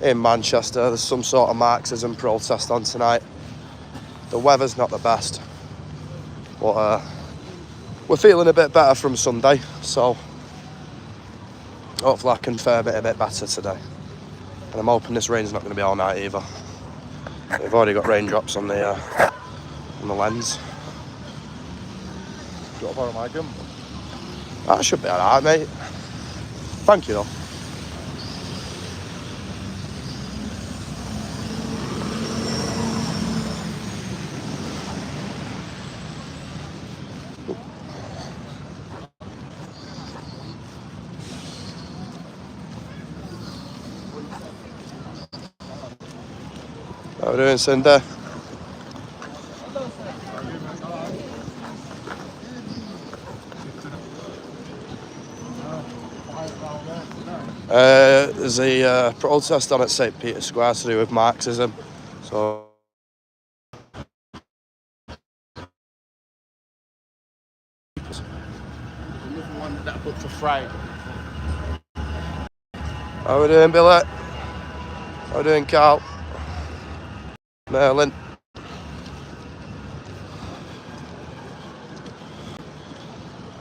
in Manchester. There's some sort of Marxism protest on tonight. The weather's not the best, but we're feeling a bit better from Sunday, so hopefully I can fare it a bit better today. And I'm hoping this rain's not going to be all night either. We've already got raindrops on the lens. Do you want to borrow my gum? That should be alright, mate. Thank you, though. How are we doing, Cindy? There's a protest on at St. Peter's Square to do with Marxism. So One that I put for Friday. how we doing, Billy? How we doing, Carl? Merlin?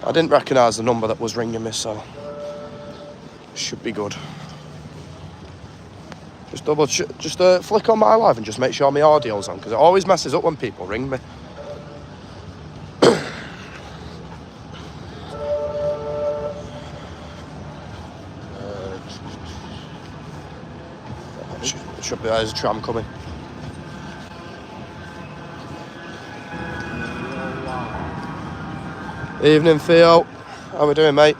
I didn't recognise the number that was ringing me, so should be good. Just flick on my live and just make sure my audio's on, because it always messes up when people ring me. Should be, there's a tram coming. Evening, Theo. How we doing, mate?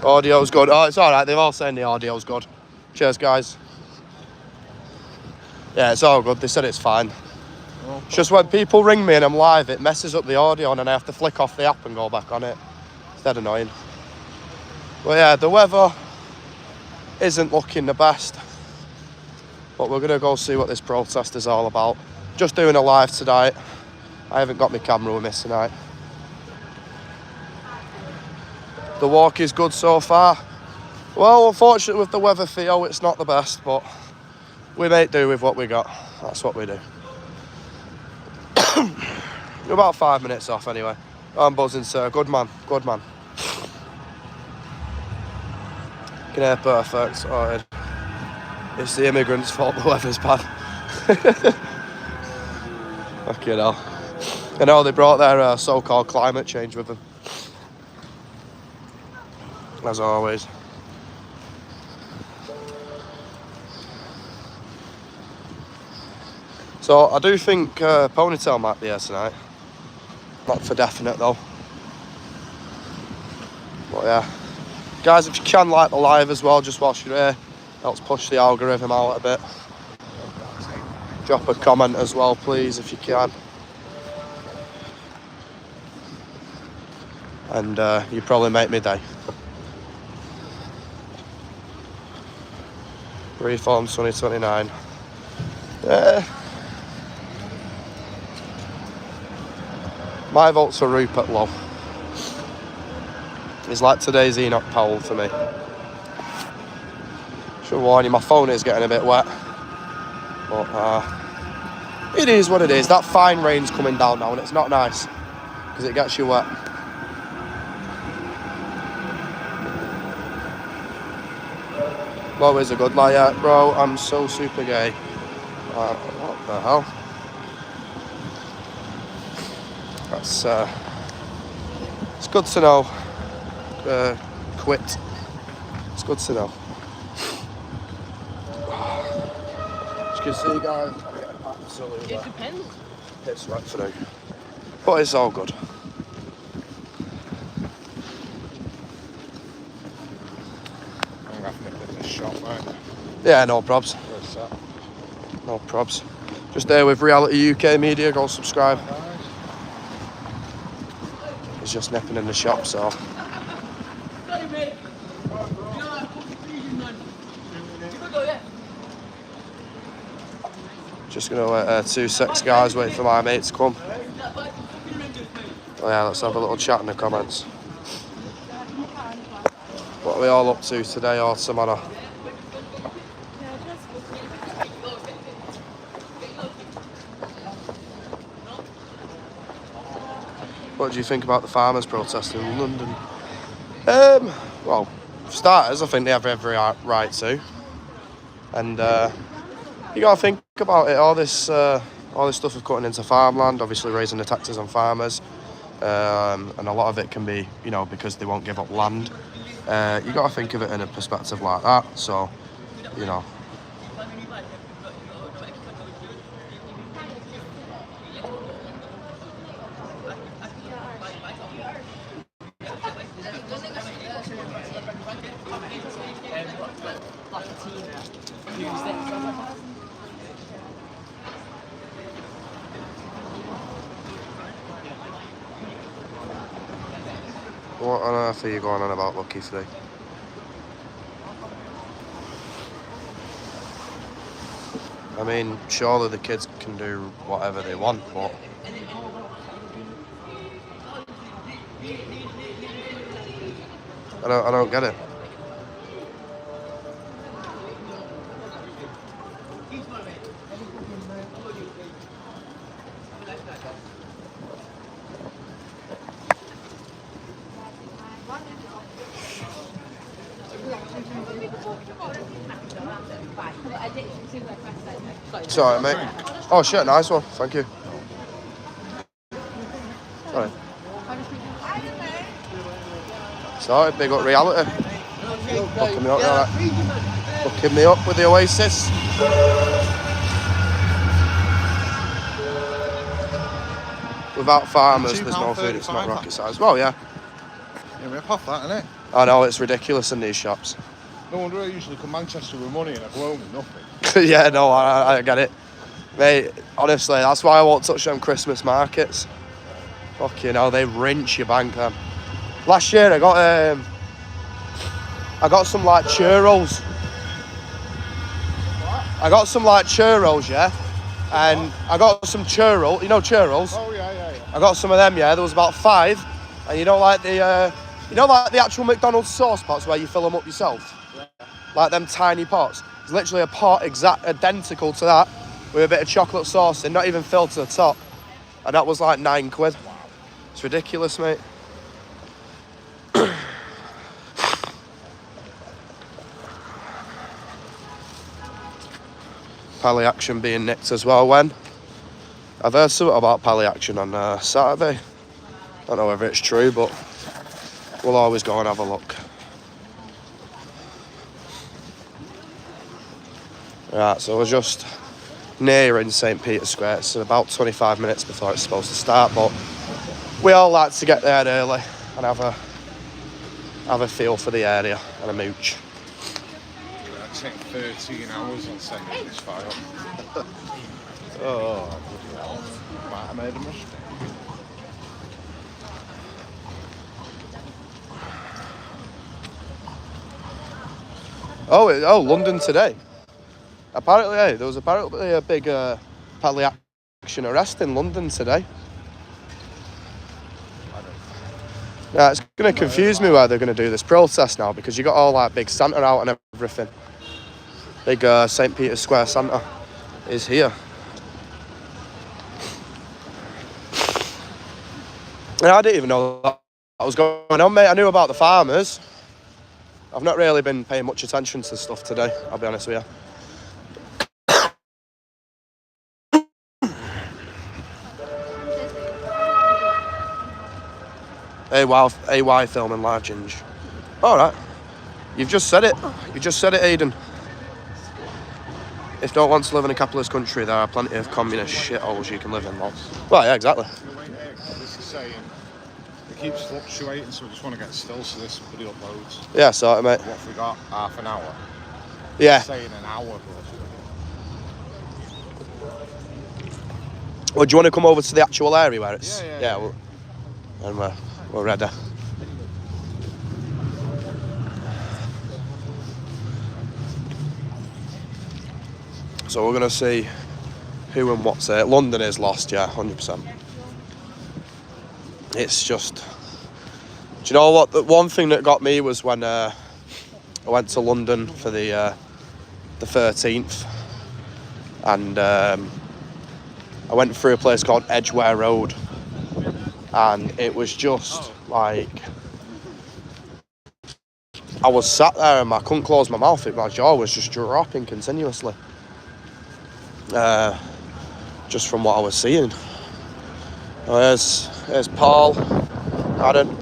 Audio's good. Oh, it's alright. They've all saying the audio's good. Cheers, guys. Yeah, it's all good. They said it's fine. It's just when people ring me and I'm live, it messes up the audio and then I have to flick off the app and go back on it. It's dead annoying. But yeah, the weather isn't looking the best. But we're going to go see what this protest is all about. Just doing a live tonight. I haven't got my camera with me tonight. The walk is good so far. Well, unfortunately with the weather, Theo, it's not the best, but we make do with what we got. That's what we do. We're about 5 minutes off anyway. I'm buzzing, sir. Good man. Good man. Can hear perfect. Sorted. It's the immigrants' fault the weather's bad. Fucking hell. I know they brought their so-called climate change with them. As always. So I do think Ponytail might be here tonight. Not for definite though. But yeah. Guys, if you can like the live as well, just whilst you're here, helps push the algorithm out a bit. Drop a comment as well, please, if you can. And you probably make me day. Reform 2029. My vote's for Rupert Lowe. He's like today's Enoch Powell for me. Should warn you, my phone is getting a bit wet. But it is what it is. That fine rain's coming down now and it's not nice because it gets you wet. Lowe is a good liar. Bro, I'm so super gay. What the hell? That's it's good to know. Quit. It's good to know. As you can see, guys, I'm getting absolutely It depends. It's right through. But it's all good. I'm going to have to get this shot, right? Yeah, no probs. No probs. Just there with Reality UK Media. Go subscribe. He's just nipping in the shop, so. Just gonna wait 2 secs, guys. Wait for my mate to come. Oh yeah, let's have a little chat in the comments. What are we all up to today or tomorrow? What do you think about the farmers protesting in London? Well, for starters, I think they have every right to. And you got to think about it. All this stuff of cutting into farmland, obviously raising the taxes on farmers, and a lot of it can be, you know, because they won't give up land. You got to think of it in a perspective like that. So, you know. What on earth are you going on about, Lucky 3? I mean, surely the kids can do whatever they want, but... I don't get it. It's alright, mate. Oh shit, nice one. Thank you. Sorry. Sorry, big up reality. Hooking me up, alright. Hooking me up with the Oasis. Without farmers, there's no food. It's not rocket science. Well, yeah. Yeah, rip off that, innit? I know, it's ridiculous in these shops. No wonder I usually come Manchester with money and I go home with nothing. Yeah, no, I get it. Mate, honestly, that's why I won't touch them Christmas markets. Fucking hell, they rinse your bank then. Last year I got some like churros. I got some like churros, yeah? And I got some churros, you know churros? Oh yeah. I got some of them, yeah, there was about 5. And you know like the actual McDonald's sauce pots where you fill them up yourself? Yeah. Like them tiny pots. It's literally a pot identical to that with a bit of chocolate sauce in, not even filled to the top. And that was like £9. Wow. It's ridiculous, mate. Pally Action being nicked as well. When? I've heard something about Pally Action on Saturday. Don't know whether it's true, but we'll always go and have a look. Right, so we're just nearing St. Peter's Square. It's about 25 minutes before it's supposed to start, but we all like to get there early and have a feel for the area and a mooch. It took 13 hours on sending this file. Oh, bloody hell. Might have made a mistake. Oh, London today. Apparently, there was apparently a big Pally Action arrest in London today. Yeah, it's going to confuse me where they're going to do this protest now, because you got all like big Santa out and everything. Big St. Peter's Square Santa is here. And I didn't even know that was going on, mate. I knew about the farmers. I've not really been paying much attention to stuff today, I'll be honest with you. AY film and large inch. Alright. You've just said it. You just said it, Aidan. If you don't want to live in a capitalist country, there are plenty of communist shitholes you can live in, lots. Well, yeah, exactly. This is saying it keeps fluctuating, so we just want to get still so this somebody uploads. Yeah, sorry, mate. What have we got? Half an hour? Yeah. It's saying an hour, bro. Well, do you want to come over to the actual area where it's... Yeah. Well, and we're ready. So we're going to see who and what's it. London is lost, yeah, 100%. It's just... Do you know what? The one thing that got me was when I went to London for the 13th, and I went through a place called Edgware Road, and it was just like, I was sat there and I couldn't close my mouth. My jaw was just dropping continuously, just from what I was seeing. Oh, there's Paul, Adam.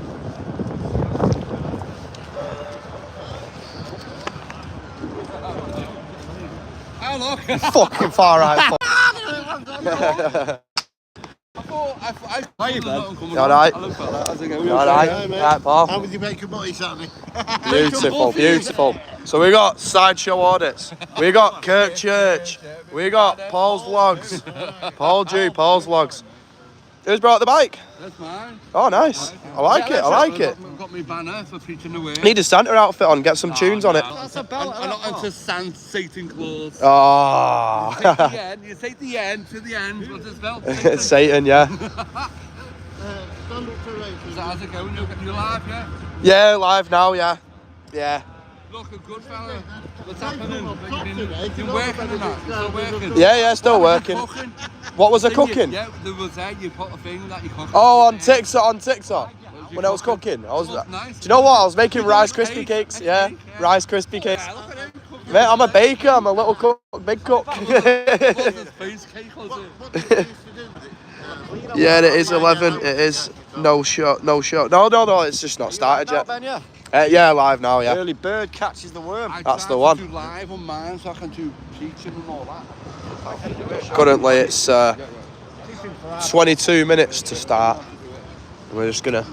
Hello. Fucking far right. Alright? Right, Paul. How would you make your body, Sammy? Beautiful. So we got sideshow audits. We got Kirk Church. We got Paul's vlogs. Paul G. Paul's vlogs. Who's brought the bike? That's mine. Oh, nice. I like it. I've got my banner for preaching away. Need a Santa outfit on. Get some tunes on it. That's a belt. I'm not into Satan clothes. Oh. You take the end to the end. What's this belt? It's Satan, yeah. How's it going? You live, yeah? Yeah, live now, yeah. Yeah. Looking good, fella. What's happening? You're working on that? You're still working? Yeah, still working. What was I cooking? Yeah, there was you put a thing that you cooked. Oh, on TikTok. When I was cooking, I was. Do you know what? I was making Rice Krispie cakes. Yeah, Rice Krispie cakes. Mate, I'm a baker. I'm a little cook, big cook. Yeah, it is 11. It is no shot. No. It's just not started yet. Yeah, live now. Yeah. Early bird catches the worm. That's the one. I do live on mine, so I can do teaching and all that. Currently, it's 22 minutes to start. We're just gonna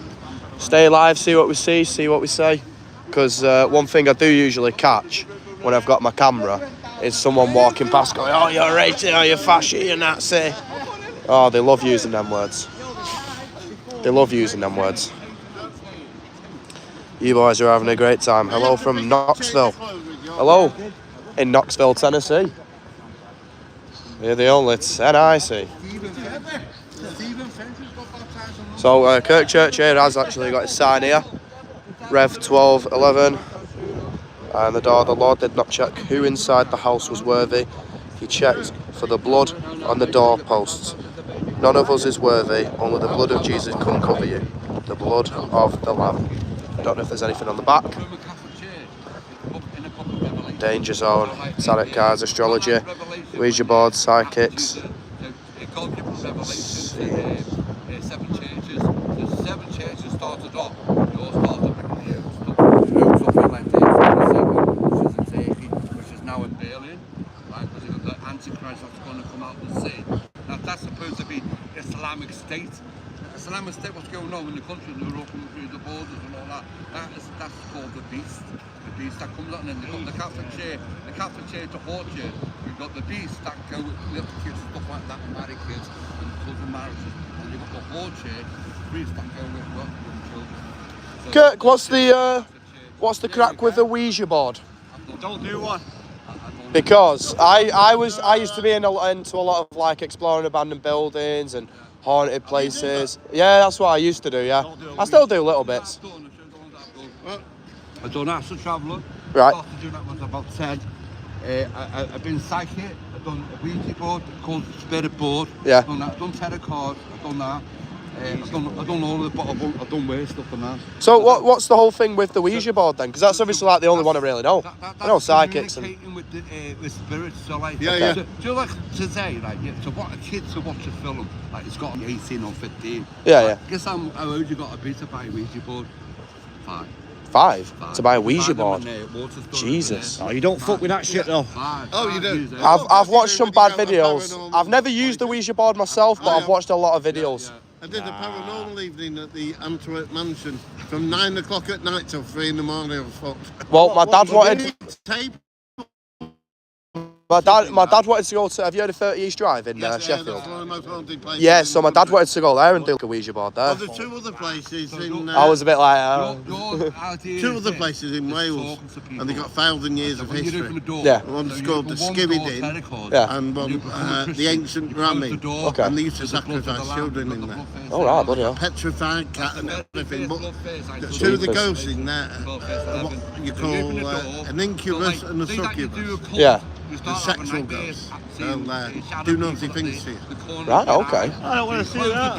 stay live, see what we see, see what we say. Because one thing I do usually catch when I've got my camera is someone walking past going, "Oh, you're racist, oh, you're fascist, you're Nazi." Oh, they love using them words. They love using them words. You boys are having a great time. Hello from Knoxville. Hello in Knoxville, Tennessee. You're the only NIC. So Kirk Church here has actually got his sign here. Rev 1211. And the Lord did not check who inside the house was worthy. He checked for the blood on the doorposts. None of us is worthy, only the blood of Jesus can cover you. The blood of the Lamb. I don't know if there's anything on the back. Danger Zone, Tarot cards, astrology, Ouija boards, psychics. Seven churches started up. They all started up something like this, which is now in Berlin, right? Because you've got the Antichrist that's going to come out and say. Now that's supposed to be Islamic State. Islamic State, what's going on in the country? They're opening through the borders and all that. That's called the beast. The beast that comes out, and then they've got the Catholic Church to Horde Church. We've got the beast that go with little kids and stuff like that, married kids and cousin marriages. And you've got the Horde Church, priests that go with young children. So Kirk, what's the crack with the Ouija board? Don't do one. Because I used to be into a lot of like exploring abandoned buildings and haunted places. Yeah, that's what I used to do. Yeah, I still do little bits. I've done Astral Traveller. Right. I started doing that when I was about 10. I've been psychic. I've done a Ouija board called Spirit Board. Yeah. I've done that. I've done tarot cards. I've done that. I've done all of it, but I've done weird stuff on that. So what's the whole thing with the Ouija board then? Because that's obviously like the only one I really know. I know psychics and. Communicating with spirits. So like, Yeah. So, do you like today, like, to what a kid to watch a film, like it's got to be 18 or 15. Yeah, like, yeah. Guess how old you got to be to buy a Ouija board? 5. 5 to buy a Ouija board. Jesus. Oh, you don't fuck with that shit though. Oh, you do? I've watched some bad videos. I've never used the Ouija board myself, but I've watched a lot of videos. I did a paranormal evening at the Antwerp mansion from 9 o'clock at night till 3 in the morning. I was fucked. Well, my dad wanted. Tape my dad wanted to go to. Have you heard of 30 East Drive in Sheffield? That's one of the most haunted places. Yeah, so my dad wanted to go there and do a Ouija board there. Oh, there's two other places in. I was a bit like, two other places in Wales, and they got 1,000 years of history. Yeah. One's called the Skibidin, Yeah. and one the ancient Rami. Okay. And they used to sacrifice children in there. all right, bloody hell. Petrified cat and everything, but the two of the ghosts in there are what you call an incubus and a succubus. Yeah. The sexual ghosts. They'll do naughty things to you. Right, okay. I don't want to see that.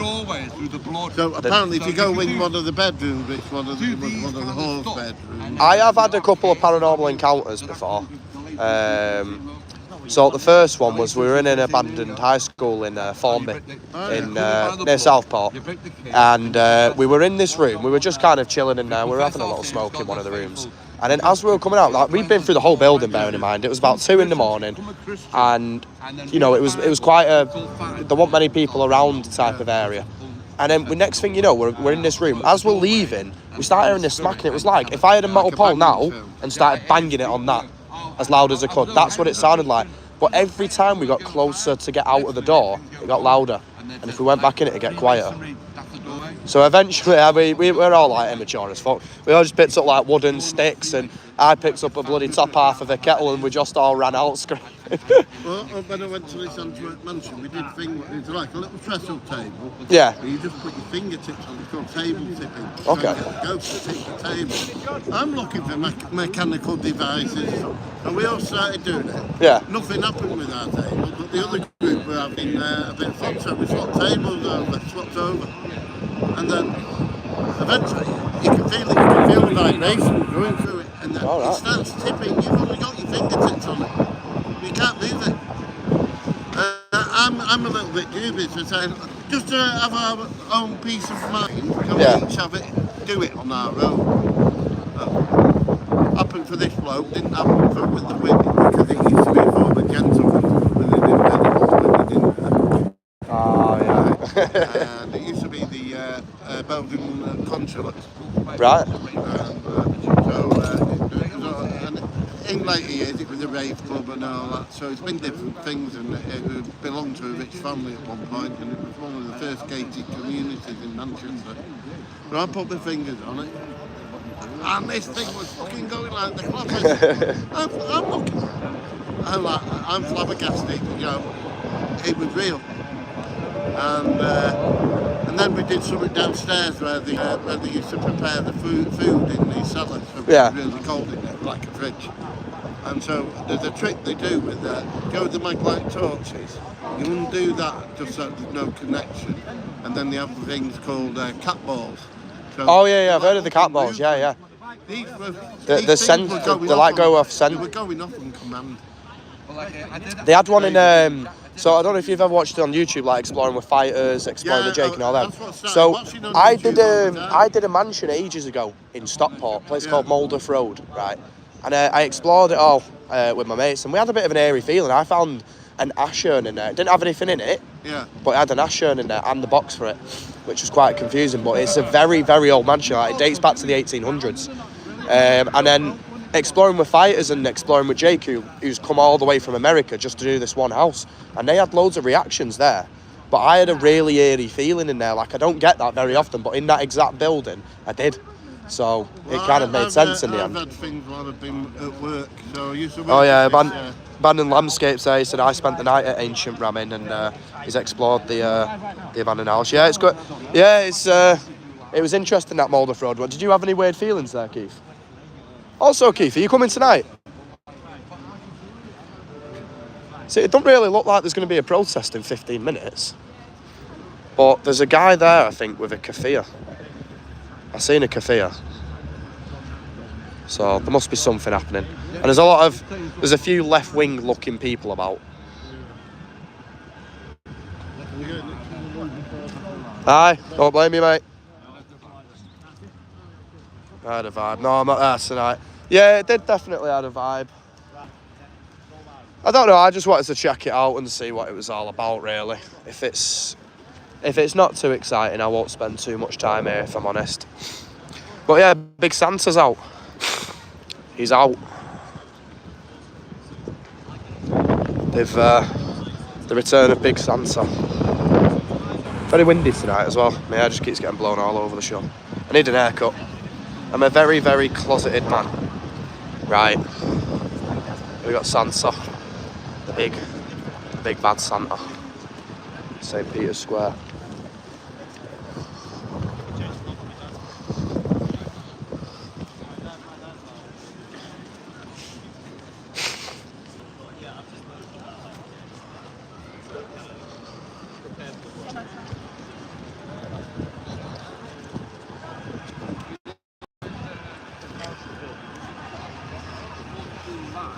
So apparently, if you go in one of the bedrooms, it's one of the hall's bedrooms. I have had a couple of paranormal encounters before. So the first one was we were in an abandoned high school in Formby, in near Southport, and we were in this room. We were just kind of chilling in there. We were having a little smoke in one of the rooms. And then as we were coming out, like we'd been through the whole building, bearing in mind, it was about 2 a.m, and you know it was quite there weren't many people around type of area. And then the next thing you know, we're in this room. As we're leaving, we started hearing this smacking. It was like if I had a metal pole now and started banging it on that as loud as I could. That's what it sounded like. But every time we got closer to get out of the door, it got louder. And if we went back in it get quieter. So eventually, we were all like immature as fuck. We all just picked up like wooden sticks, and I picked up a bloody top half of a kettle, and we just all ran out screaming. Well, when I went to this Antwerp mansion, we did it was like a little trestle table. Yeah. You just put your fingertips on it, it's called table tipping. Okay. Go to tip the table. I'm looking for mechanical devices, and we all started doing it. Yeah. Nothing happened with our table, but the other group were having a bit of fun, so we swapped tables over, and then eventually you can feel the vibration going through it, and then it starts tipping. You've only got your fingertips on it. You can't move it. I'm a little bit dubious for saying, just to have our own peace of mind, can we each have it, do it on our own? Happened for this bloke, didn't happen for with the women, because it used to be for the gentlemen when they didn't and it used to be the Belgian consulate. Right. In later years it was a rave club and all that, so it's been different things, and it belonged to a rich family at one point, and it was one of the first gated communities in Manchester. So I put my fingers on it, and this thing was fucking going like the clock. I'm looking, I'm flabbergasted, you know, it was real. And then we did something downstairs where they used to prepare the food in the cellars, so it was really cold in there, like a fridge. And so there's a trick they do with go with the maglite torches. You undo that just so there's no connection, and then they have things called cat balls. So I've heard of the cat balls. Yeah. These the light go off scent. They were going off on command. They had one in. So I don't know if you've ever watched it on YouTube, like Exploring with Fighters, Exploring with Jake and all that. So I did a mansion ages ago in Stockport, a place called Mouldiff Road, right? And I explored it all with my mates, and we had a bit of an airy feeling. I found an ash urn in there. It didn't have anything in it, but it had an ash urn in there and the box for it, which was quite confusing. But it's a very, very old mansion. Like, it dates back to the 1800s. And then Exploring with Fighters and Exploring with Jake, who's come all the way from America just to do this one house, and they had loads of reactions there. But I had a really eerie feeling in there. Like, I don't get that very often, but in that exact building, I did. So it kind of made sense in the end. I've had things while I've been at work. So I used to work abandoned landscapes there. He said I spent the night at Ancient Ramming, and he's explored the abandoned house. Yeah, it's good. Yeah, it was interesting, that Mouldiff Road one. Did you have any weird feelings there, Keith? Also, Keith, are you coming tonight? See, it don't really look like there's going to be a protest in 15 minutes. But there's a guy there, I think, with a keffiyeh. I seen a keffiyeh. So there must be something happening. And there's a few left-wing looking people about. Aye, don't blame me, mate. I had a vibe. No, I'm not there tonight. Yeah, it did definitely have a vibe. I don't know, I just wanted to check it out and see what it was all about, really. If it's not too exciting, I won't spend too much time here, if I'm honest. But yeah, Big Santa's out. He's out. They've the return of Big Santa. Very windy tonight as well. My hair just keeps getting blown all over the shop. I need an haircut. I'm a very, very closeted man. Right. We got Santa, the big bad Santa. St. Peter's Square.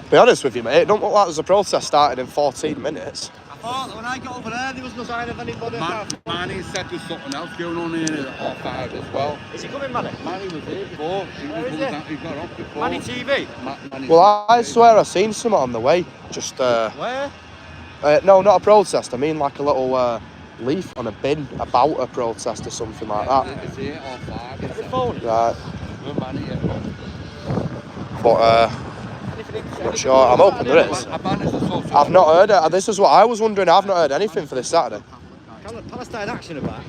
Be honest with you, mate, it don't look like there's a protest starting in 14 minutes. I thought when I got over there was no sign of anybody. Manny said there's something else going on here at 5 as well. Is he coming, Manny? Manny was here before. He got off before. Manny TV? Well, I swear I seen something on the way. Just, Where? no, not a protest. I mean like a little leaf on a bin about a protest or something like that. It's here at 5. Is it phone? Right. Manny, yeah. But, not sure. I'm hoping there is. I've not heard it. This is what I was wondering. I've not heard anything for this Saturday. Palestine Action are back.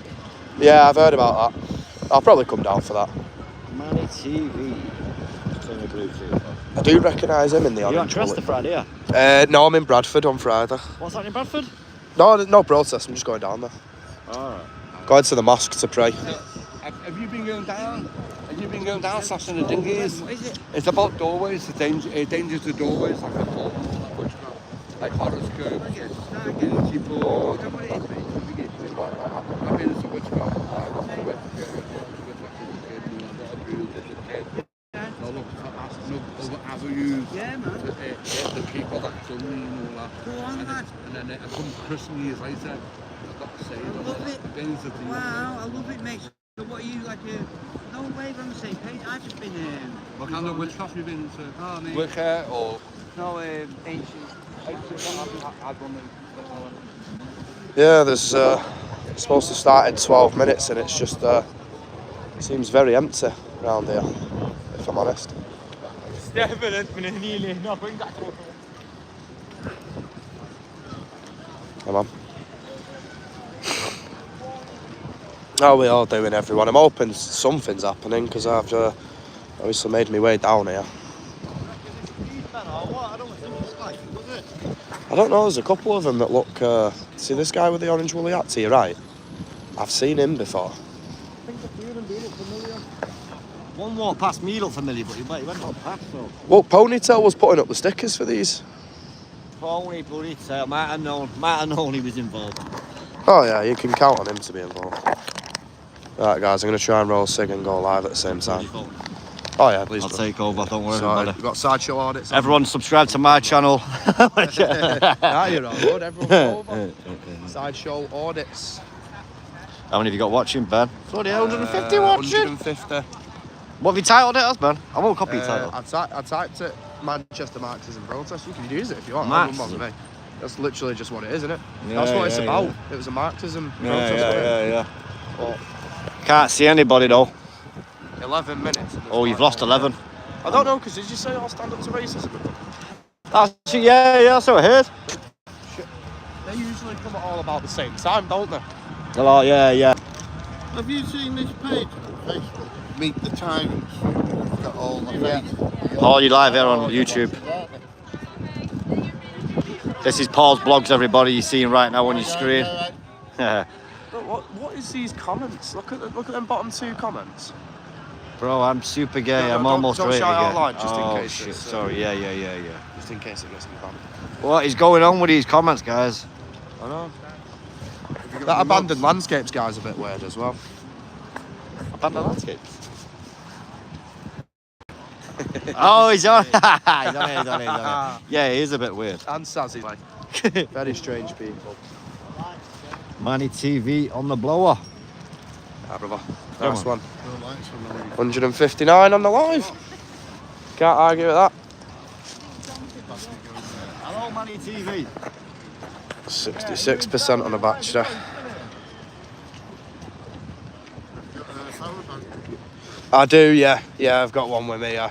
Yeah, I've heard about that. I'll probably come down for that. Manny TV. I do recognise him in the You're orange. at Chester Friday, yeah? No, I'm in Bradford on Friday. What's that in Bradford? No, no protest. I'm just going down there. Alright. Going to the mosque to pray. Have you been going down? Have you been going down slashing the dinghies? What is it? It's about doorways, the dangers of doorways, like a portal, like horoscope, people. I've been to witchcraft. Yeah, man. The people that told me and all that. Go on, lad. And then I come Christmas years later. I've got to say, I love it. Wow, I love it, mate. So what are you like? No way, we're on the same page. I've just been. What kind of witchcraft have you been into? Oh, mate. Wicca or? No, ancient. Yeah, there's it's supposed to start in 12 minutes and it's just seems very empty around here, if I'm honest. Come on. How are we all doing, everyone? I'm hoping something's happening because I've obviously made my way down here. I don't know, there's a couple of them that look... see this guy with the orange woolly hat to your right? I've seen him before. I think a few of them do look familiar. One walked past me looked familiar, but he went up past, so... Well, Ponytail was putting up the stickers for these. Ponytail, might have known he was involved. Oh yeah, you can count on him to be involved. Right guys, I'm going to try and roll a cig and go live at the same time. Oh yeah, please. I'll take over, don't worry about it. We've got sideshow audits. Everyone subscribe to my channel. Nah, you're all good, everyone go over. Sideshow audits. How many have you got watching, Ben? Bloody 150 watching. 150. What have you titled it as, Ben? I won't copy your title. I typed it Manchester Marxism protest. You can use it if you want. Marxism. Me. That's literally just what it is, isn't it? Yeah, That's what it's yeah, about. yeah. It was a Marxism protest. Yeah. But Can't see anybody though. 11 minutes. Oh, you've lost 11. I don't know, because did you say I'll stand up to racism? Yeah, that's what I heard. They usually come at all about the same time, don't they? Hello, yeah. Have you seen this page on Facebook? Meet the Tyrants. It's got all the faces. Paul, you live here on YouTube. This is Paul's blogs, everybody. You're seeing right now on your screen. What is these comments? Look at them bottom two comments. Bro, I'm super gay. No, I'm almost don't ready to shout get... out loud, just in case Shit. it's, Sorry, yeah. Just in case it gets me banned. What is going on with these comments, guys? I know. That abandoned landscapes guy's a bit weird as well. Abandoned landscapes? Oh, he's on. He's on it. Yeah, he is a bit weird. And Sazzy, like. Very strange people. Manny TV on the blower. Ah, brother. Nice one. 159 on the live. Can't argue with that. Hello, Manny TV. 66% on the battery. I do, yeah. Yeah, I've got one with me, yeah.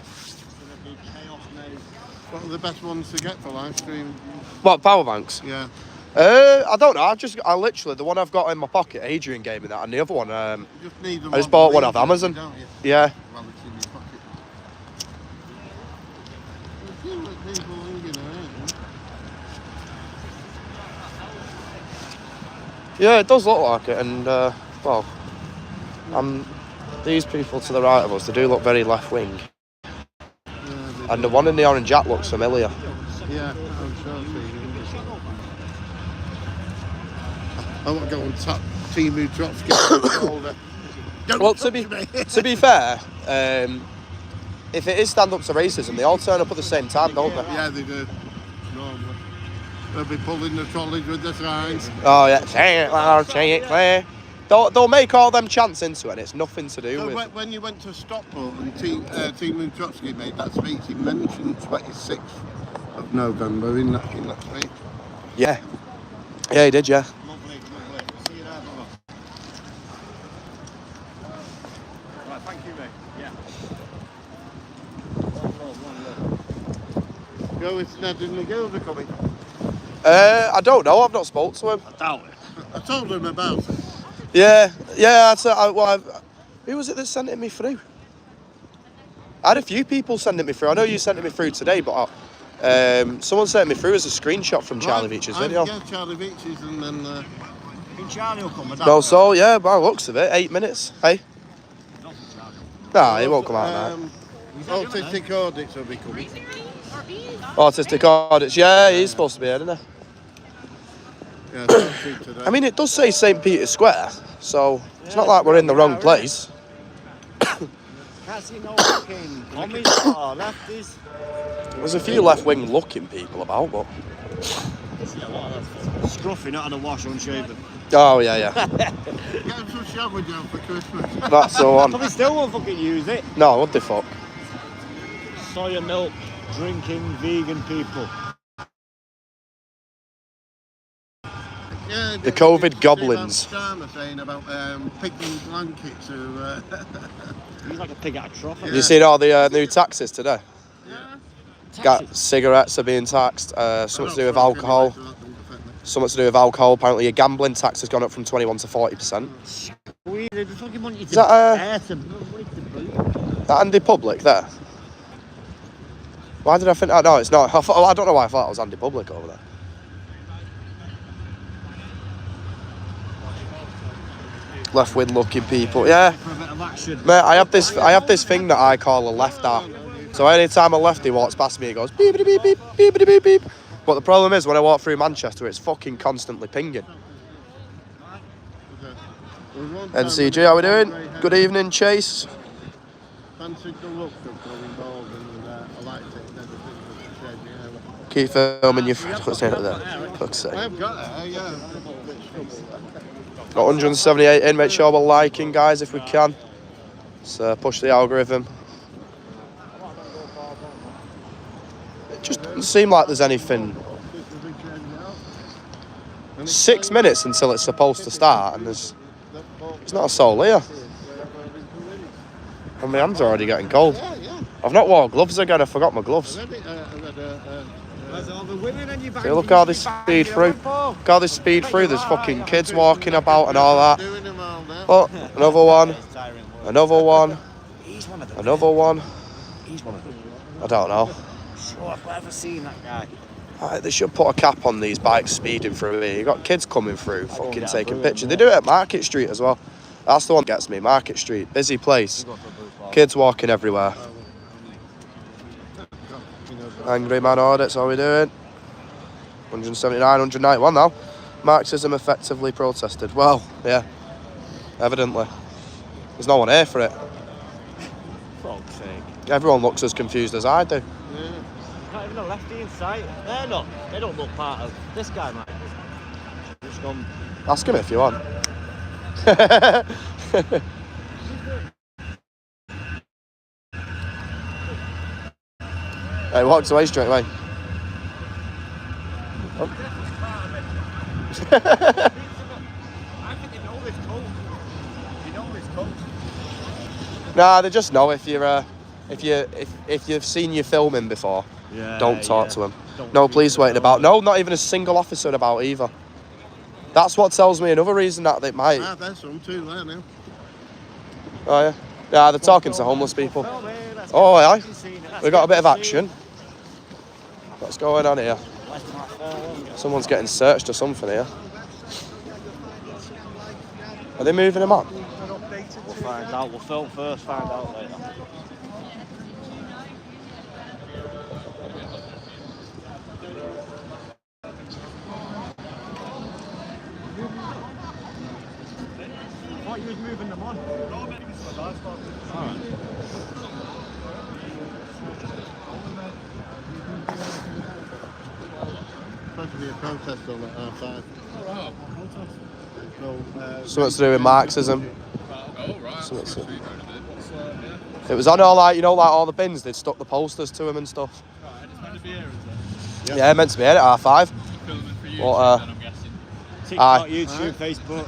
What are the best ones to get for live stream? What, power banks? Yeah. I don't know. I literally, the one I've got in my pocket, Adrian gave me that, and the other one, You just need them I just bought one off leisure, Amazon. don't you? Yeah. While it's in your pocket. I feel like people hanging around. Yeah, it does look like it, and well, these people to the right of us, they do look very left wing, and the one in the orange hat looks familiar. Yeah, I'm sure. I want to go and tap Timu Trotsky. Well, to be fair, if it is stand up to racism, they all turn up at the same time, don't they? Yeah, they do. Normally. They'll be pulling the trolleys with the signs. Oh yeah, say it loud, say it clear. They'll make all them chants into it, and it's nothing to do So with. when you went to Stockport and Timu Trotsky made that speech, he mentioned 26th of November in that speech. Yeah, yeah, he did, yeah. Lovely. See you there, brother. Right, thank you, mate. Yeah. Go with Ned and the girls are coming. I don't know. I've not spoke to him. I doubt it. I told him about it. Yeah. Who was it that sent it me through? I had a few people send it me through. I know you sent it me through today, but someone sent me through as a screenshot from Charlie Beach's video. Yeah, Charlie Beach's, and then. Think Charlie will come with that? No, so yeah, by the looks of it, 8 minutes. Hey. Nah, he won't come out now. Autistic audits will be coming. Autistic audits, yeah, he's supposed to be here, isn't he? Yeah, today. I mean, it does say St. Peter's Square, so it's not like we're in the wrong place. Can't see no fucking commies or lefties. There's a few left-wing looking people about, but... Scruffy, not on a wash, unshaven. Oh, yeah. Get him some shower gel for Christmas. That's the one. Probably still won't fucking use it. No, what the fuck? Soya milk drinking vegan people. Yeah, The COVID goblins. Starmer saying about picking blankets who. He's like a pig out of trough. Have you seen all the new taxes today? Yeah. Got cigarettes are being taxed, something to do with alcohol. Something to do with alcohol. Apparently, your gambling tax has gone up from 21 to 40%. Weird, they fucking want you Is that to Andy Public there? Why did I think that? No, it's not. I don't know why I thought it was Andy Public over there. Left wing looking people, yeah. for a bit of action. Mate, I have this thing that I call a left arm. So anytime a lefty walks past me, it goes beep beep beep beep beep beep beep. But the problem is when I walk through Manchester, it's fucking constantly pinging. NCG, how we doing? Good evening, Chase. Fancied the look of going bald and I liked it and everything. Keep filming your what's it there? Fuck's sake. I've got it, yeah. Got 178 in, make sure we're liking, guys, if we can. So push the algorithm. It just doesn't seem like there's anything. 6 minutes until it's supposed to start, and there's not a soul here. And my hands are already getting cold. I've not worn gloves again, I forgot my gloves. See, look how this speed through. Look how this speed through. There's fucking kids walking about and all that. Oh, another one. Another one. Another one. I don't know. Sure, I've never seen that guy. They should put a cap on these bikes speeding through here. You got kids coming through, fucking taking pictures. They do it at Market Street as well. That's the one that gets me. Market Street, busy place. Kids walking everywhere. Angry man audits, how are we doing? 179, 191 now. Marxism effectively protested. Well, yeah, evidently. There's no one here for it. Fuck's sake. Everyone looks as confused as I do. Not even a lefty in sight. They're not. They don't look part of this guy, might be. Just gone. Ask him if you want. He walks away straight away. I think they know this code. They know this code. Nah, they just know if you're if you've seen you filming before, Yeah, don't talk yeah. to them. Don't No speak police to waiting them, about. no. No, not even a single officer about either. That's what tells me another reason that they might. Ah, there's some too there now. Oh yeah. Yeah, they're talking to homeless people. Film here, let's Oh, get aye. the scene, let's We got get a bit of the scene. action. What's going on here? Let's not fall. Someone's getting searched or something here. Are they moving him on? We'll find out. We'll film first, find out later. I thought you was moving them on. Alright. Supposed to be a protest on at R5. No, Something to do with Marxism. Oh, right. Something to- It was on all like, you know, like all the bins, they'd stuck the posters to them and stuff. Yeah, meant to be here at R5. Filming for you, What, then, I'm guessing. TikTok, Aye. YouTube, Facebook,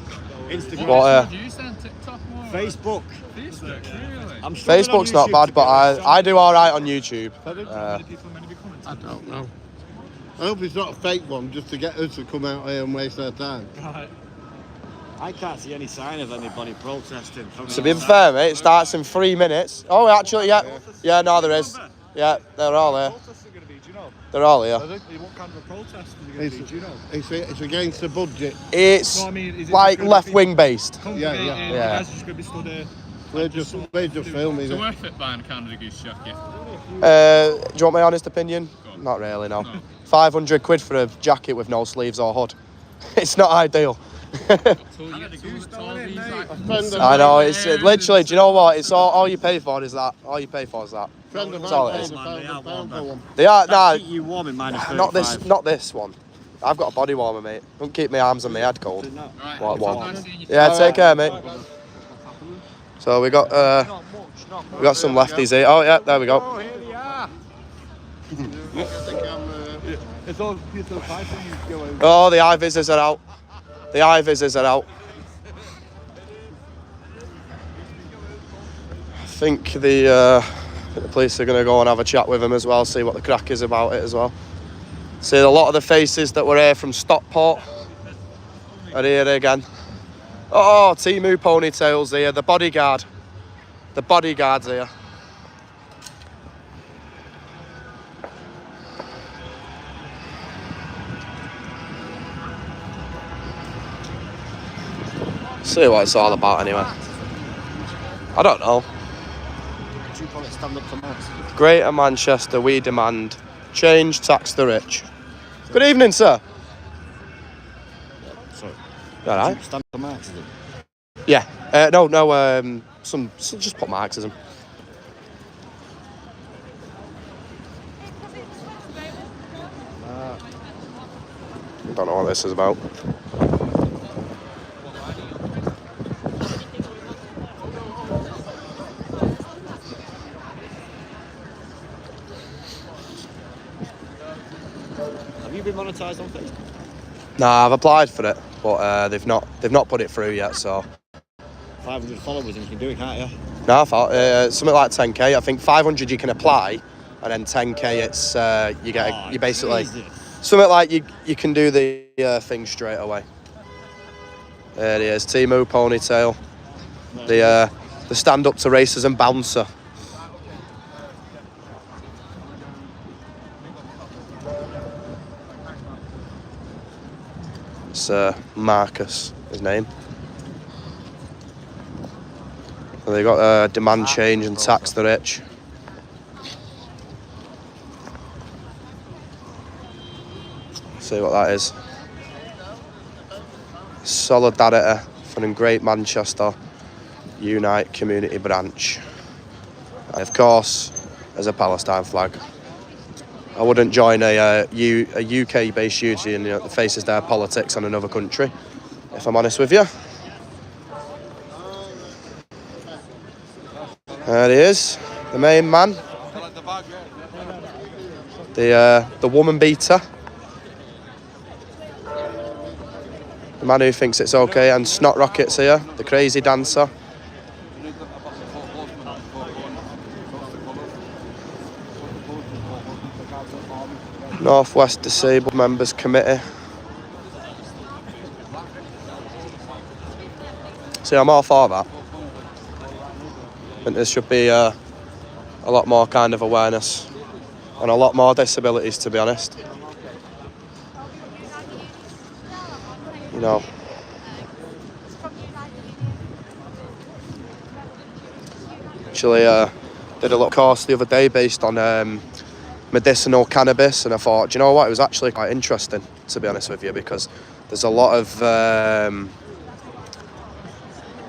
Instagram. What, Do you send TikTok more? Facebook. Facebook, really? I'm struggling on Facebook's not YouTube, bad, to but be honest. I do alright on YouTube. How many people are meant to be coming I to? don't know. I hope it's not a fake one just to get us to come out here and waste their time. Right. I can't see any sign of anybody protesting. From To the be outside. fair, mate, it starts in 3 minutes. Oh, actually, yeah. Yeah, no, there is. Yeah, they're all here. Protests are going to be, do you know? They're all here. What kind of a protest is it going to be, do you know? It's against the budget. It's No, I mean, is it like gonna be left-wing based. congregating, yeah. you Yeah. guys are just going to be stood here? We're just filming So it. worth it buying a Canada Goose jacket? Do you want my honest opinion? Not really, no. No. 500 quid for a jacket with no sleeves or hood. It's not ideal. So you get to all these like... I know, it's literally, do you know what? It's all you pay for is that. All you pay for is that. Friend of That's all it mine is. paid Man, they are warm, £1,000 for one. They are, nah, Keep you warm in minus 35. not this one. I've got a body warmer, mate. Don't keep my arms and my head cold. Right, What, it's what? nice seeing you. Yeah, take care, mate. So we got some lefties here. Oh yeah, there we go. I think I'm, It's all beautiful five things going. Oh, the eye visors are out. The eye visors are out. I think the police are going to go and have a chat with him as well, see what the crack is about it as well. See, a lot of the faces that were here from Stockport are here again. Oh, Temu ponytails here. The bodyguard. The bodyguard's here. See what it's all about anyway. I don't know. What do you call it? Stand up to Marxism. Greater Manchester, we demand change, tax the rich. Good evening, sir. Sorry. All right. Stand up to Marxism. Yeah. Just put Marxism. I don't know what this is about. Have you been monetised on Facebook? Nah, I've applied for it, but they've not put it through yet. So 500 followers and you can do it, can't you? no, I thought something like 10k. I think 500 you can apply, and then 10k it's you basically Jesus. something like you can do the thing straight away. There it is, Temu ponytail, the stand up to racism bouncer. It's Marcus, his name. And they got demand change and tax the rich. See what that is. Solidarity for the Great Manchester Unite Community Branch. And of course, there's a Palestine flag. I wouldn't join a UK-based union that faces their politics on another country, if I'm honest with you. There he is, the main man. The woman beater. The man who thinks it's okay, and Snot Rocket's here, the crazy dancer. North West Disabled Members Committee. See, I'm all for that. I think there should be a lot more kind of awareness on a lot more disabilities, to be honest. You know. Actually, did a little course the other day based on medicinal cannabis, and I thought, do you know what, it was actually quite interesting, to be honest with you, because there's a lot of,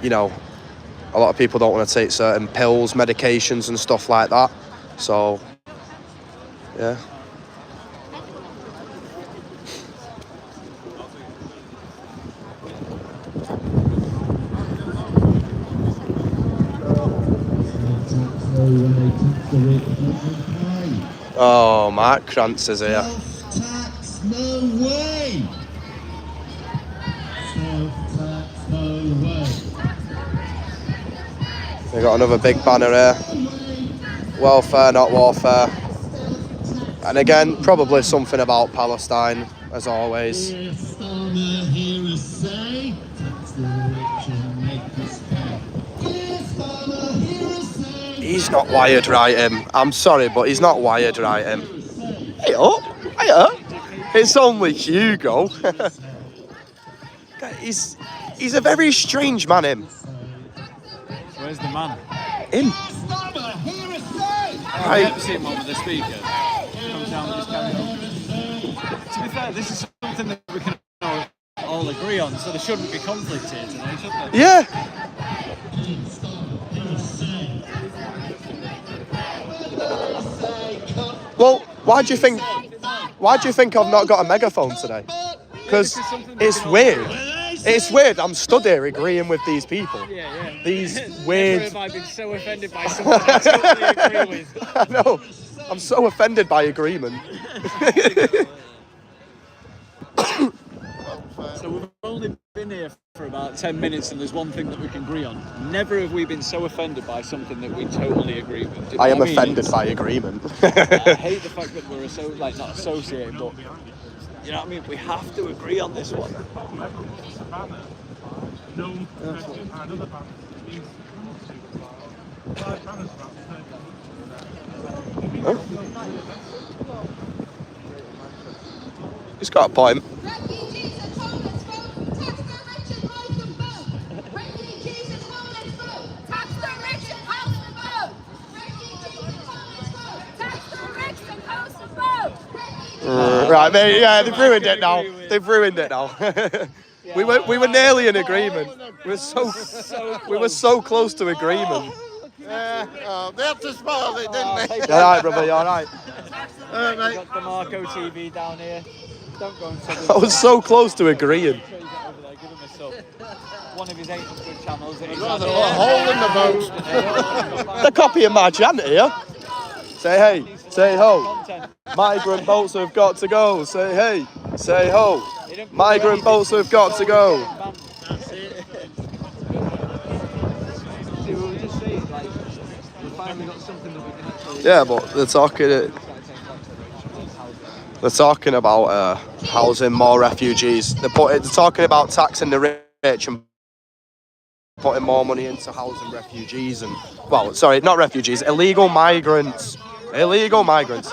you know, a lot of people don't want to take certain pills, medications and stuff like that. So, yeah. Oh, Mark Krantz is here. Self-tax, no way! Self-tax, no way. We got another big banner here. Welfare, not warfare. And again, probably something about Palestine, as always. Hear Starmer, hear us say, tax the rich and make us pay. Hear Starmer, hear us say. He's not wired right, him. I'm sorry, but he's not wired right, him. Hey up, hey up. It's only Hugo. He's a very strange man, him. Where's the man? Him. I never see him on with the speaker. Comes down with his camera. To be fair, this is something that we can all agree on, so there shouldn't be conflict here today, should there? Yeah. Well, why do you think I've not got a megaphone today? Because it's weird. It's weird. I'm stood here agreeing with these people. Yeah. These weird. Never have I been so offended by something I totally agree with. I know. I'm so offended by agreement. So we've only been here for about 10 minutes and there's one thing that we can agree on. Never have we been so offended by something that we totally agree with. Do you know I am what mean? offended by agreement. I hate the fact that we're not associated, but you know what I mean? We have to agree on this one. He's got a point. Refugees and homeless vote. Tax the rich and house and vote. Refugees and homeless vote. Tax the rich and house and vote. Refugees and homeless vote. Tax the rich and house and vote. Right, mate. Yeah, they've ruined it now. They've ruined it now. we were nearly in agreement. We were so close to agreement. They have to spoil it, didn't they? You alright, brother? You alright? We've got the Marco TV down here. Don't go and I was so close to agreeing. Make sure you get over there, give him a sub. One of his 800 channels. That he's There's a hole in the boat. They're copying my chant here. Say hey, say ho. content. Migrant boats have got to go. Say hey, say ho. Migrant boats have got to go. That's it. See, we were just saying, like, we finally got something that we can actually... Yeah, but they're talking about housing more refugees. They're talking about taxing the rich and putting more money into housing refugees and, well, sorry, not refugees, illegal migrants. Illegal migrants.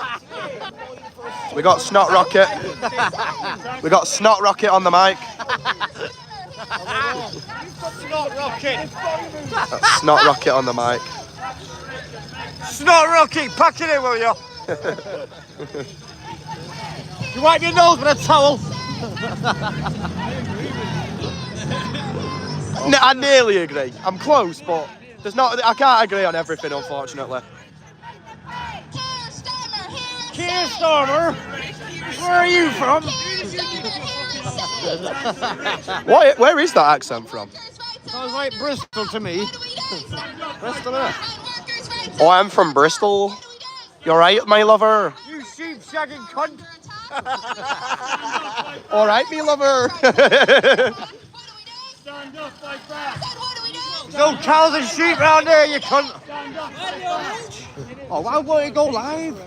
We got Snot Rocket. We got Snot Rocket on the mic. Snot rocket! That's Snot Rocket on the mic. Snot rocket! Pack it in, will you? You wipe your nose with a towel. I nearly agree. I'm close, but I can't agree on everything, unfortunately. Keir Starmer, where are you from? Where is that accent from? Sounds like Bristol to me. Bristol, innit? Oh, I'm from Bristol. You alright, my lover? You sheep shagging cunt. Alright, me lover. Stand up like that. No cows and sheep round here, you cunt. Oh, why won't it go live?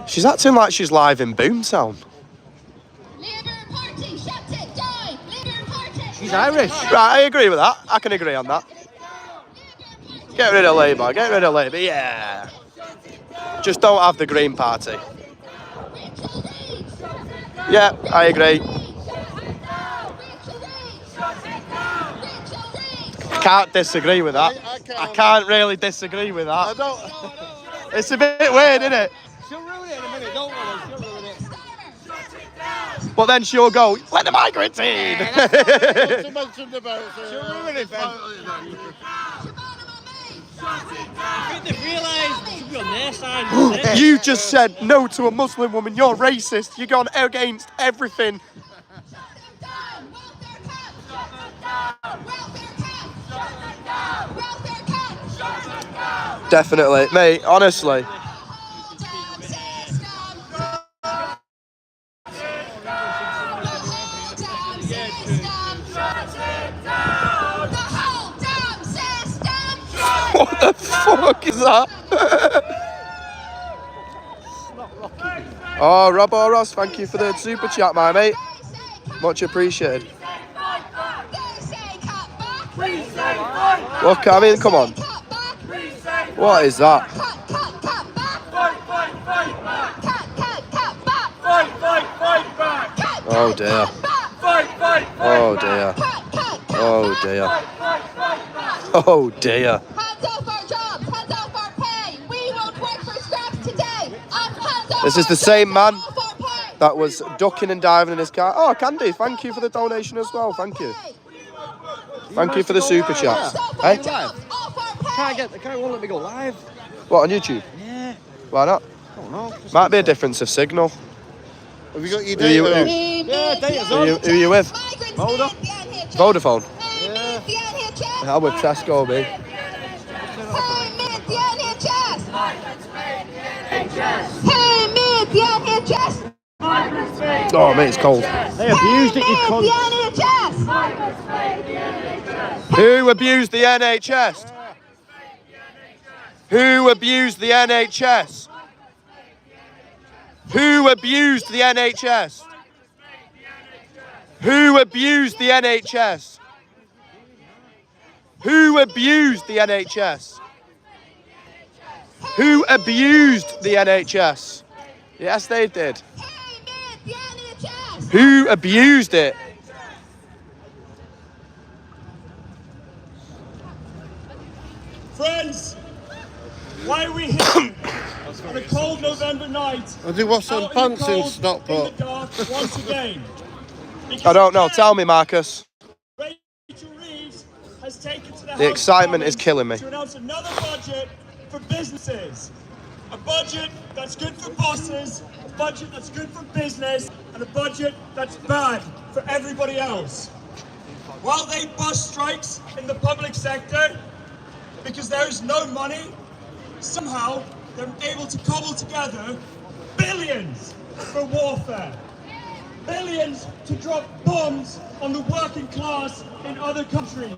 She's acting like she's live in Boomtown. Labour Party, shut it down. Labour Party. She's Irish. Right, I agree with that. I can agree on that. Get rid of Labour. Get rid of Labour. Yeah. Just don't have the Green Party. Yeah, I agree. Can't disagree with that. I can't really disagree with that. It's a bit weird, isn't it? She'll ruin it in a minute, don't worry. She'll ruin it. But then she'll go, let the migrants in. She'll ruin it, Ben. I think they've realised they should be on their side. You just said no to a Muslim woman. You're racist. You're going against everything. Definitely, mate. Honestly. What the fuck is that? Oh, Robbo Ross, thank you for the super chat, my mate. Much appreciated. Look, I mean, come on. What is that? Oh dear. Oh dear. Oh dear. Oh dear. Hands off our jobs, hands off our pay. We won't work for scraps today. This is the same man that was ducking and diving in his car. Oh, Candy, thank you for the donation as well. Thank you. Thank you for the super chat. Hey? The guy won't let me go live. What, on YouTube? Yeah. Why not? I don't know. Might be a difference of signal. Have you got your Who you- data on? Yeah, data's Who on. you with? Vodafone. I'm with Tesco, mate. Oh, mate, it's cold. They abused it, you cunt. Who abused the NHS? Who abused the NHS? Who abused the NHS? Who abused the NHS? Who abused the NHS? Who abused the NHS? Yes, they did. Who abused it? Friends, why are we here on a cold November night? Have you washed some out in the pants in cold, Stockport? in the dark once again? I don't know. Tell me, Marcus. Rachel Reeves has taken to the House The of excitement is Commons killing me. to announce another budget for businesses. A budget that's good for bosses, a budget that's good for business, and a budget that's bad for everybody else. While they bust strikes in the public sector because there is no money, somehow they're able to cobble together billions for warfare. Billions to drop bombs on the working class in other countries.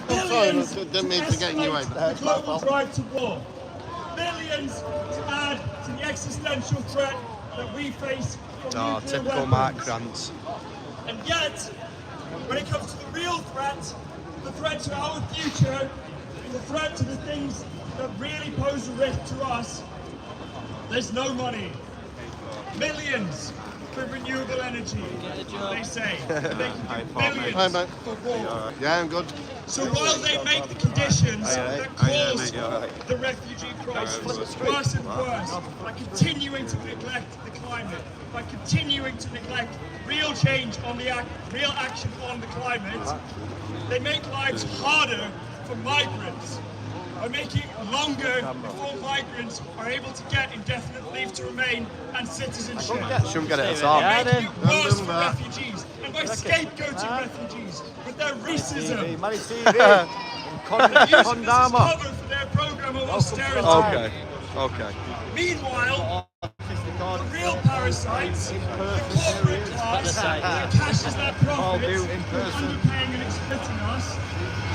Billions I didn't mean to get in your way. the global drive to war. Billions to add to the existential threat that we face from Oh, nuclear typical weapons. Mark Grant. And yet, when it comes to the real threat, the threat to our future, the threat to the things that really pose a risk to us, there's no money. Millions for renewable energy, they say. They can do billions Hi, mate. for war. Yeah, I'm good. So while they make the conditions that cause the refugee crisis worse and worse by continuing to neglect the climate, by continuing to neglect real change on the real action on the climate, they make lives harder for migrants. By making it longer before migrants are able to get indefinite leave to remain and citizenship. Shouldn't get it at all. By making it worse for refugees and by scapegoating refugees with their racism. Cover for their program of austerity. Okay. Okay. Meanwhile, the real parasites, the corporate class, that cashes their profits from underpaying and exploiting us,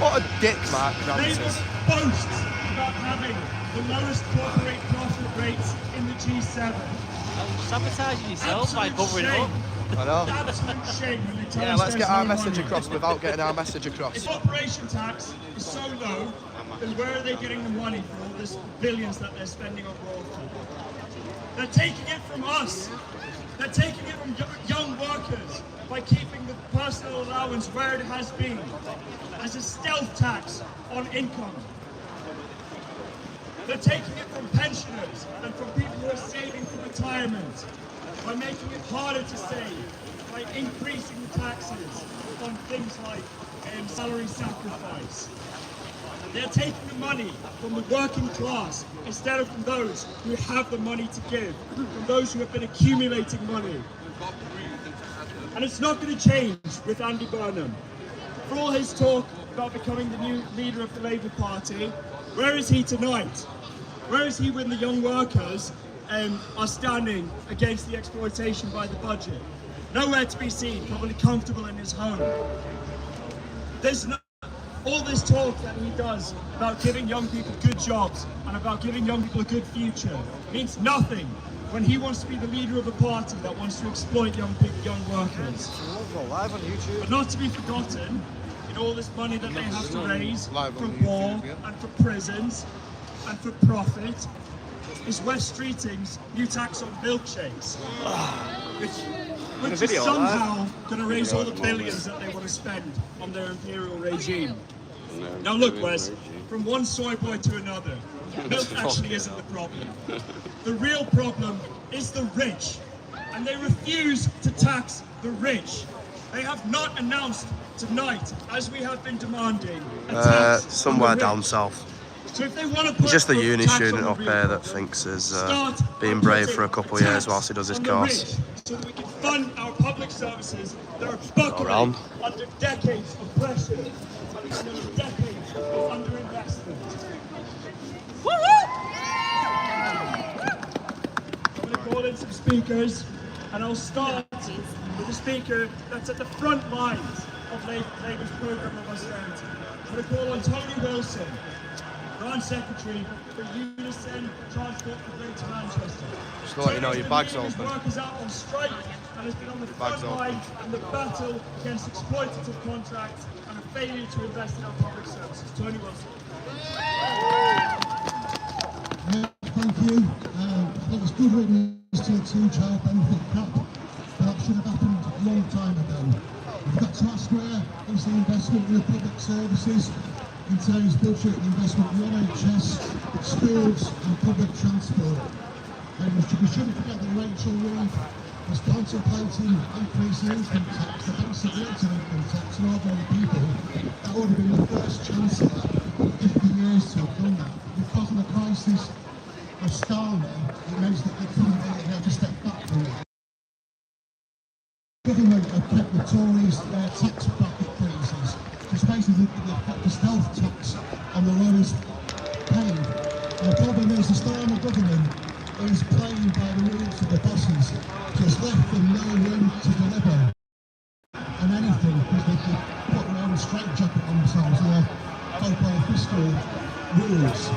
What a dick Mark Grant Labour is. boasts about having the lowest corporate profit rates in the G7. Sabotaging yourself by covering it up. I know. Absolute shame when they tell Yeah, us let's there's get our no message money. across without getting our message across. If operation tax is so low, then where are they getting the money for all this billions that they're spending on warfare? They're taking it from us. They're taking it from young workers by keeping the personal allowance where it has been, as a stealth tax on income. They're taking it from pensioners and from people who are saving for retirement by making it harder to save, by increasing the taxes on things like salary sacrifice. They're taking the money from the working class instead of from those who have the money to give, from those who have been accumulating money. And it's not going to change with Andy Burnham. For all his talk about becoming the new leader of the Labour Party, where is he tonight? Where is he when the young workers are standing against the exploitation by the budget? Nowhere to be seen, probably comfortable in his home. There's no, all this talk that he does about giving young people good jobs and about giving young people a good future means nothing when he wants to be the leader of a party that wants to exploit young workers. Live on YouTube. But not to be forgotten, in all this money that they have to raise for war and for prisons and for profit, is West Streeting's new tax on milkshakes, which is somehow going to raise all the billions that they want to spend on their imperial regime. Now look, Wes, from one soy boy to another, milk actually isn't the problem. The real problem is the rich, and they refuse to tax the rich. They have not announced tonight, as we have been demanding, a tax somewhere on the down rich. south. So if they want to put Just the a uni tax student on up the here real that problem, thinks is start being by brave putting for a couple a of years tax whilst he does his on the course. rich, so that we can fund our public services that are buckling around. under decades of pressure and under decades of underinvestment. I'm going to call in some speakers, and I'll start with a speaker that's at the front lines of Labour's programme of austerity. I'm going to call on Tony Wilson, Branch Secretary for Unison Transport for Greater Manchester. Just to let you know, your bag's Tony's been open. workers out on strike and has been on the front line in the battle against exploitative contracts and a failure to invest in our public services. Tony Wilson. Thank you. I think it's good witness to a two-child benefit cap. That should have happened a long time ago. We've got to ask where is the investment in the public services in today's budget, the investment in the NHS, schools and public transport. And we shouldn't forget that Rachel Reid was contemplating increasing income tax, the basic rate of income tax on ordinary people. That would have been the first chancellor in 50 years to have done that. Because of the crisis of Starmer, it meant that they couldn't do it, they had to step back from it. The government have kept the Tories tax bracket freezes, which basically they've kept the stealth tax on the lowest paid. The problem is the Starmer government is playing by the rules of the bosses, so it's left them no room to deliver on anything because they put their own straitjacket on themselves and their so-called fiscal rules.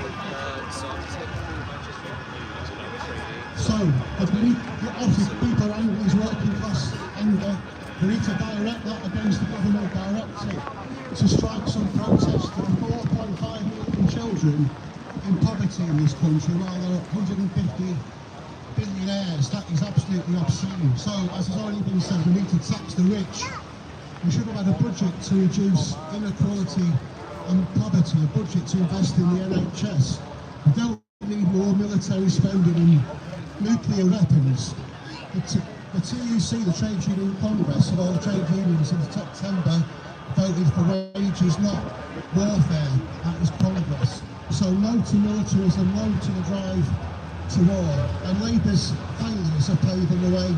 So, obviously people are angry, these working class anger, we need to direct that against the government, direct it to strikes and protests. There are 4.5 million children in poverty in this country while there are 150 billionaires. That is absolutely obscene. So, as has already been said, we need to tax the rich. We should have had a budget to reduce inequality and poverty, a budget to invest in the NHS. We don't need more military spending and nuclear weapons. The TUC, the Trade Union Congress of all trade unions in September, voted for wages, not warfare. That is progress. So no to militarism, no to the drive to war. And Labour's failures are paving the way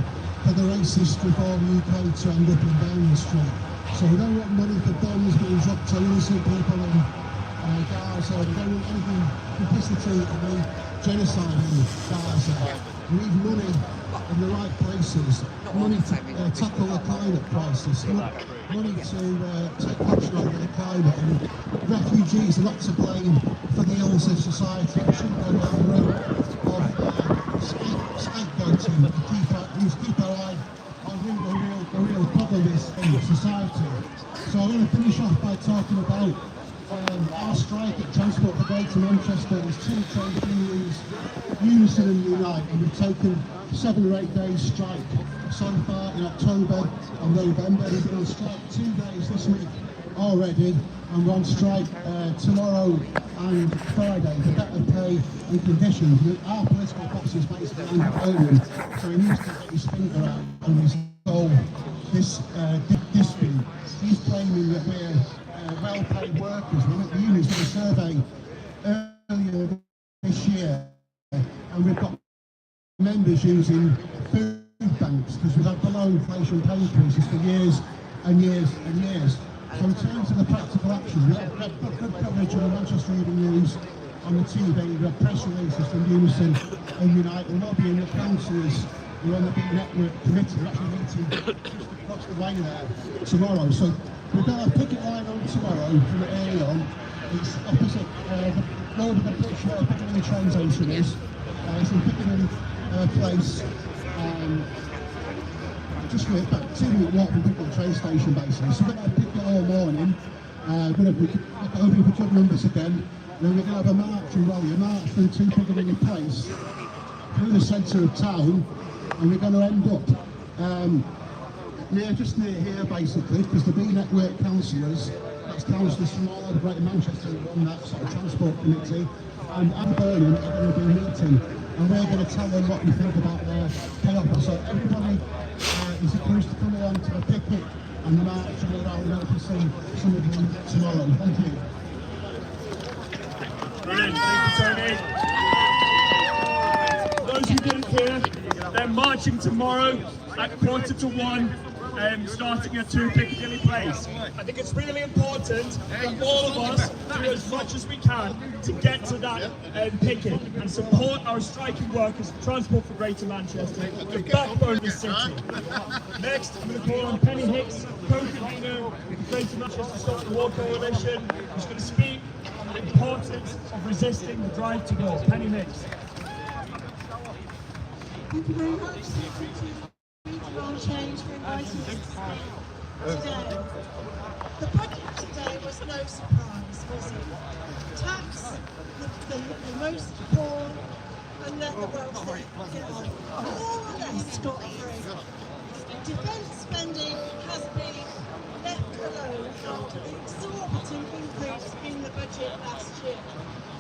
for the racist reform UK to end up in Downing Street. So we don't want money for bombs being dropped on innocent people in Gaza. We don't want anything complicity in the genocide in Gaza. We need money in the right places, money to tackle the climate crisis, money to take action over the climate, and refugees are not to blame for the ills of society. We shouldn't go down the road of scapegoating, we keep our eye on the real problem is in society. So I want to finish off by talking about our strike at Transport for Greater Manchester. There's two trade unions, Unison and Unite, and we've taken 7 or 8 days strike so far in October and November. We've been on strike 2 days this week already, and we're on strike tomorrow and Friday for better pay and conditions. Our political boss is based in Birmingham, so he needs to get his finger out and resolve this dispute. He's claiming that we're well-paid workers. The unions did a survey earlier this year, and we've got members using food banks because we've had below inflation pay increases for years and years and years. So in terms of the practical action, we have good coverage of the Manchester Evening News on the TV, we have press releases from Unison and Unite. We're lobbying the councillors who are on the big network committee. We're actually meeting just across the way there tomorrow. So we've got a picket line on tomorrow from early on. It's opposite the road of the British Road, Piccadilly train station is. It's in Piccadilly Place. Just for about 2-minute walk from Piccadilly train station basically. So we're going to picket all morning. We're going to open up the club numbers again. Then we're going to have a march and rally, a march from 2 Piccadilly Place through the centre of town, and we're going to end up just near here basically, because the B Network councillors, that's councillors from all over Greater Manchester who run that sort of transport committee, and Birmingham are going to be meeting, and we're going to tell them what we think about their pay offer. So everybody is encouraged to come along to the picket and the march and the rally. We'll be seeing some of you tomorrow. Thank you. Brilliant, thank you, Tony. Those who didn't hear, they're marching tomorrow at 1:45. Starting at 2 Piccadilly Place. I think it's really important that all of us do as much as we can to get to that picket and support our striking workers of Transport for Greater Manchester, the backbone of the city. Next, I'm going to call on Penny Hicks, co-convener of the Greater Manchester Stop the War Coalition, who's going to speak on the importance of resisting the drive to war. Penny Hicks. Thank you very much. Change for inviting us to speak today. The budget today was no surprise, was it? Tax the most poor and let the wealthy get on. More or less scot-free. Defence spending has been left alone after the exorbitant increase in the budget last year,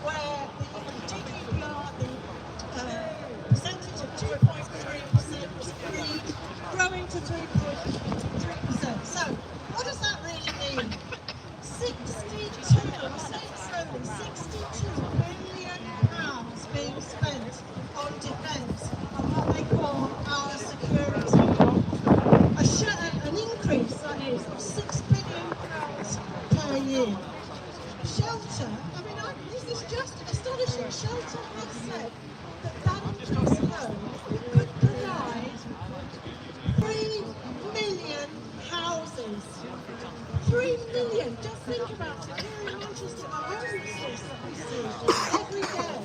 where the GDPR, the percentage of 2.3% was agreed, growing to 3.3%. So, what does that really mean? 62 billion pounds being spent on defence and what they call our security. An increase, that is, of £6 billion per year. Shelter, this is just astonishing. Shelter has said that increase alone could provide 3 million houses. 3 million! Just think about it. Here in Manchester, the homelessness that we see every day,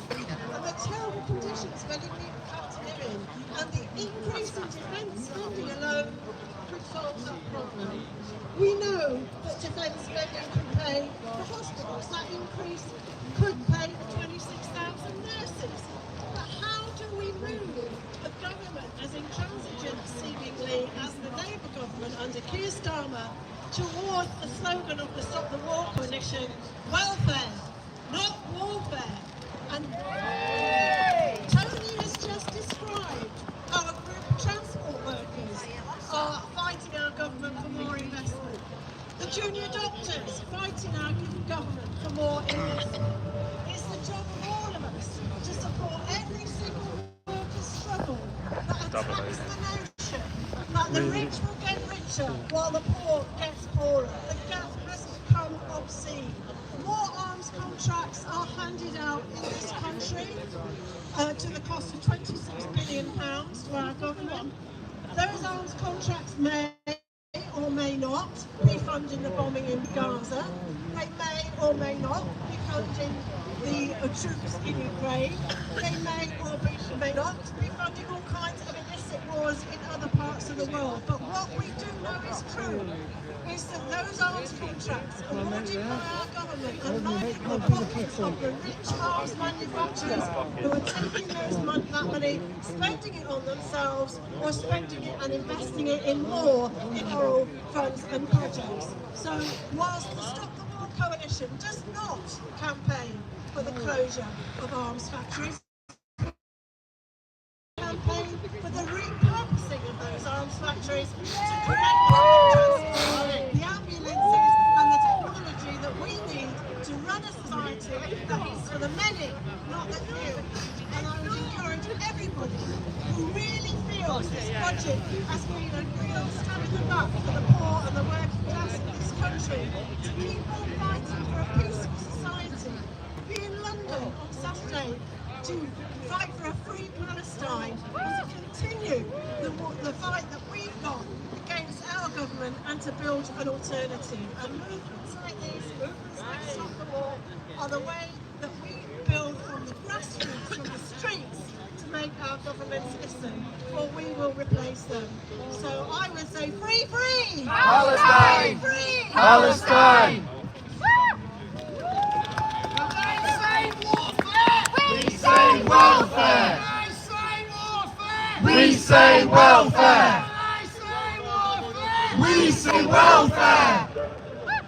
and the terrible conditions many people have to live in, and the increase in defence spending alone could solve that problem. We know that defence spending could pay for hospitals. That increase could pay for 26,000 nurses. But how do we move a government as intransigent, seemingly, as the Labour government under Keir Starmer towards the slogan of the Stop the War Coalition, welfare, not warfare? And Tony has just described how a group of transport workers are fighting our government for more investment. The junior doctors fighting our government for more investment. It's the job of all of us to support every single worker's struggle that attacks the notion that the rich will get richer while the poor gets poorer. The gap has become obscene. More arms contracts are handed out in this country to the cost of £26 billion to our government. Those arms contracts may or may not be funding the bombing in Gaza. They may or may not be funding the troops in Ukraine. They may or may not be funding all kinds of illicit wars in other parts of the world. But what we do know is true is that those arms contracts awarded by our government are lining the pockets of the rich arms manufacturers who are taking that money, spending it on themselves, or spending it and investing it in more immoral funds and projects. So whilst the Stop the War Coalition does not campaign for the closure of arms factories, campaign for the repurposing of those arms factories to create public transport, the ambulances and the technology that we need to run a society that is for the many, not the few. And I would encourage everybody who really feels this budget has been a real stab in the back for the poor and the working class in this country to keep on fighting for a peaceful society. Be in London on Saturday to fight for a free Palestine and to continue the fight that we've got against our government and to build an alternative. And movements like these, movements like Stop the War, are the way that we build from the grassroots, from the streets, to make our governments listen, or we will replace them. So I would say free, free! Palestine! Free! Palestine! We say welfare! I say warfare! We say welfare! I say warfare! We say welfare!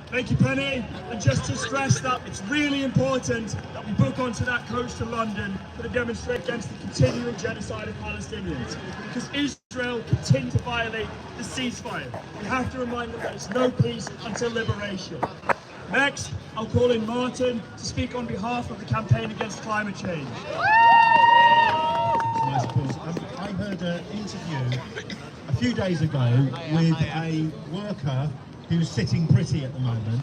Thank you, Penny. And just to stress that it's really important that we book onto that coach to London for the demonstration against the continuing genocide of Palestinians. Because Israel continues to violate the ceasefire. We have to remind them that there's no peace until liberation. Next, I'll call in Martin to speak on behalf of the campaign against climate change. I suppose. I heard an interview a few days ago with a worker who's sitting pretty at the moment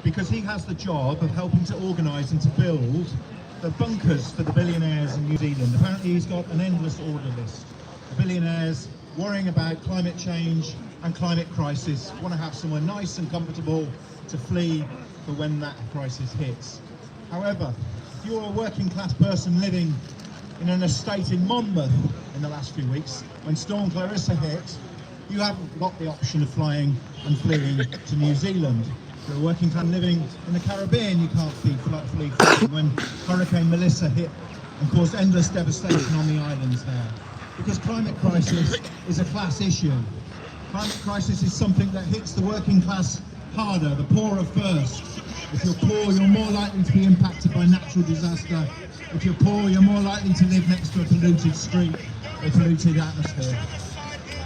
because he has the job of helping to organise and to build the bunkers for the billionaires in New Zealand. Apparently he's got an endless order list. The billionaires worrying about climate change and climate crisis, want to have somewhere nice and comfortable to flee for when that crisis hits. However, if you're a working class person living in an estate in Monmouth in the last few weeks, when Storm Clarissa hit, you haven't got the option of flying and fleeing to New Zealand. If you're a working class living in the Caribbean, you can't flee when Hurricane Melissa hit and caused endless devastation on the islands there. Because climate crisis is a class issue. Climate crisis is something that hits the working class harder, the poorer first. If you're poor, you're more likely to be impacted by natural disaster. If you're poor, you're more likely to live next to a polluted street or polluted atmosphere.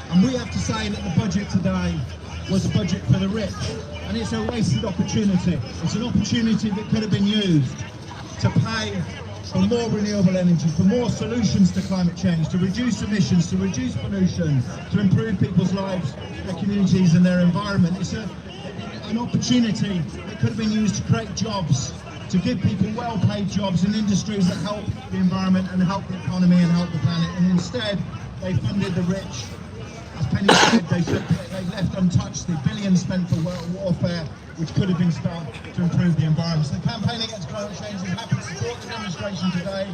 And we have to say that the budget today was a budget for the rich, and it's a wasted opportunity. It's an opportunity that could have been used to pay for more renewable energy, for more solutions to climate change, to reduce emissions, to reduce pollution, to improve people's lives, their communities and their environment. It's an opportunity that could have been used to create jobs, to give people well-paid jobs in industries that help the environment and help the economy and help the planet. And instead, they funded the rich. As Penny said, they left untouched the billions spent for warfare, which could have been spent to improve the environment. So the campaign against climate change is happy to support the demonstration today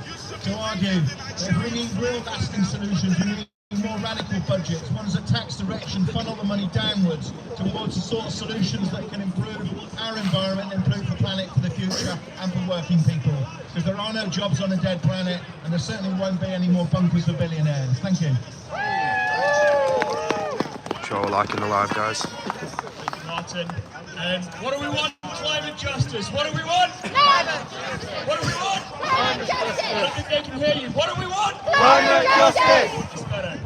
to argue that if we need real lasting solutions, we need more radical budgets, ones that tax direction, funnel the money downwards towards the sort of solutions that can improve our environment, improve the planet for the future and for working people. Because there are no jobs on a dead planet, and there certainly won't be any more bunkers for billionaires. Thank you. Sure, we're liking the live, guys. Martin. What do we want? Climate justice. What do we want? Climate! What do we want? Climate justice! I don't think they can hear you. What do we want? Climate justice! That's better.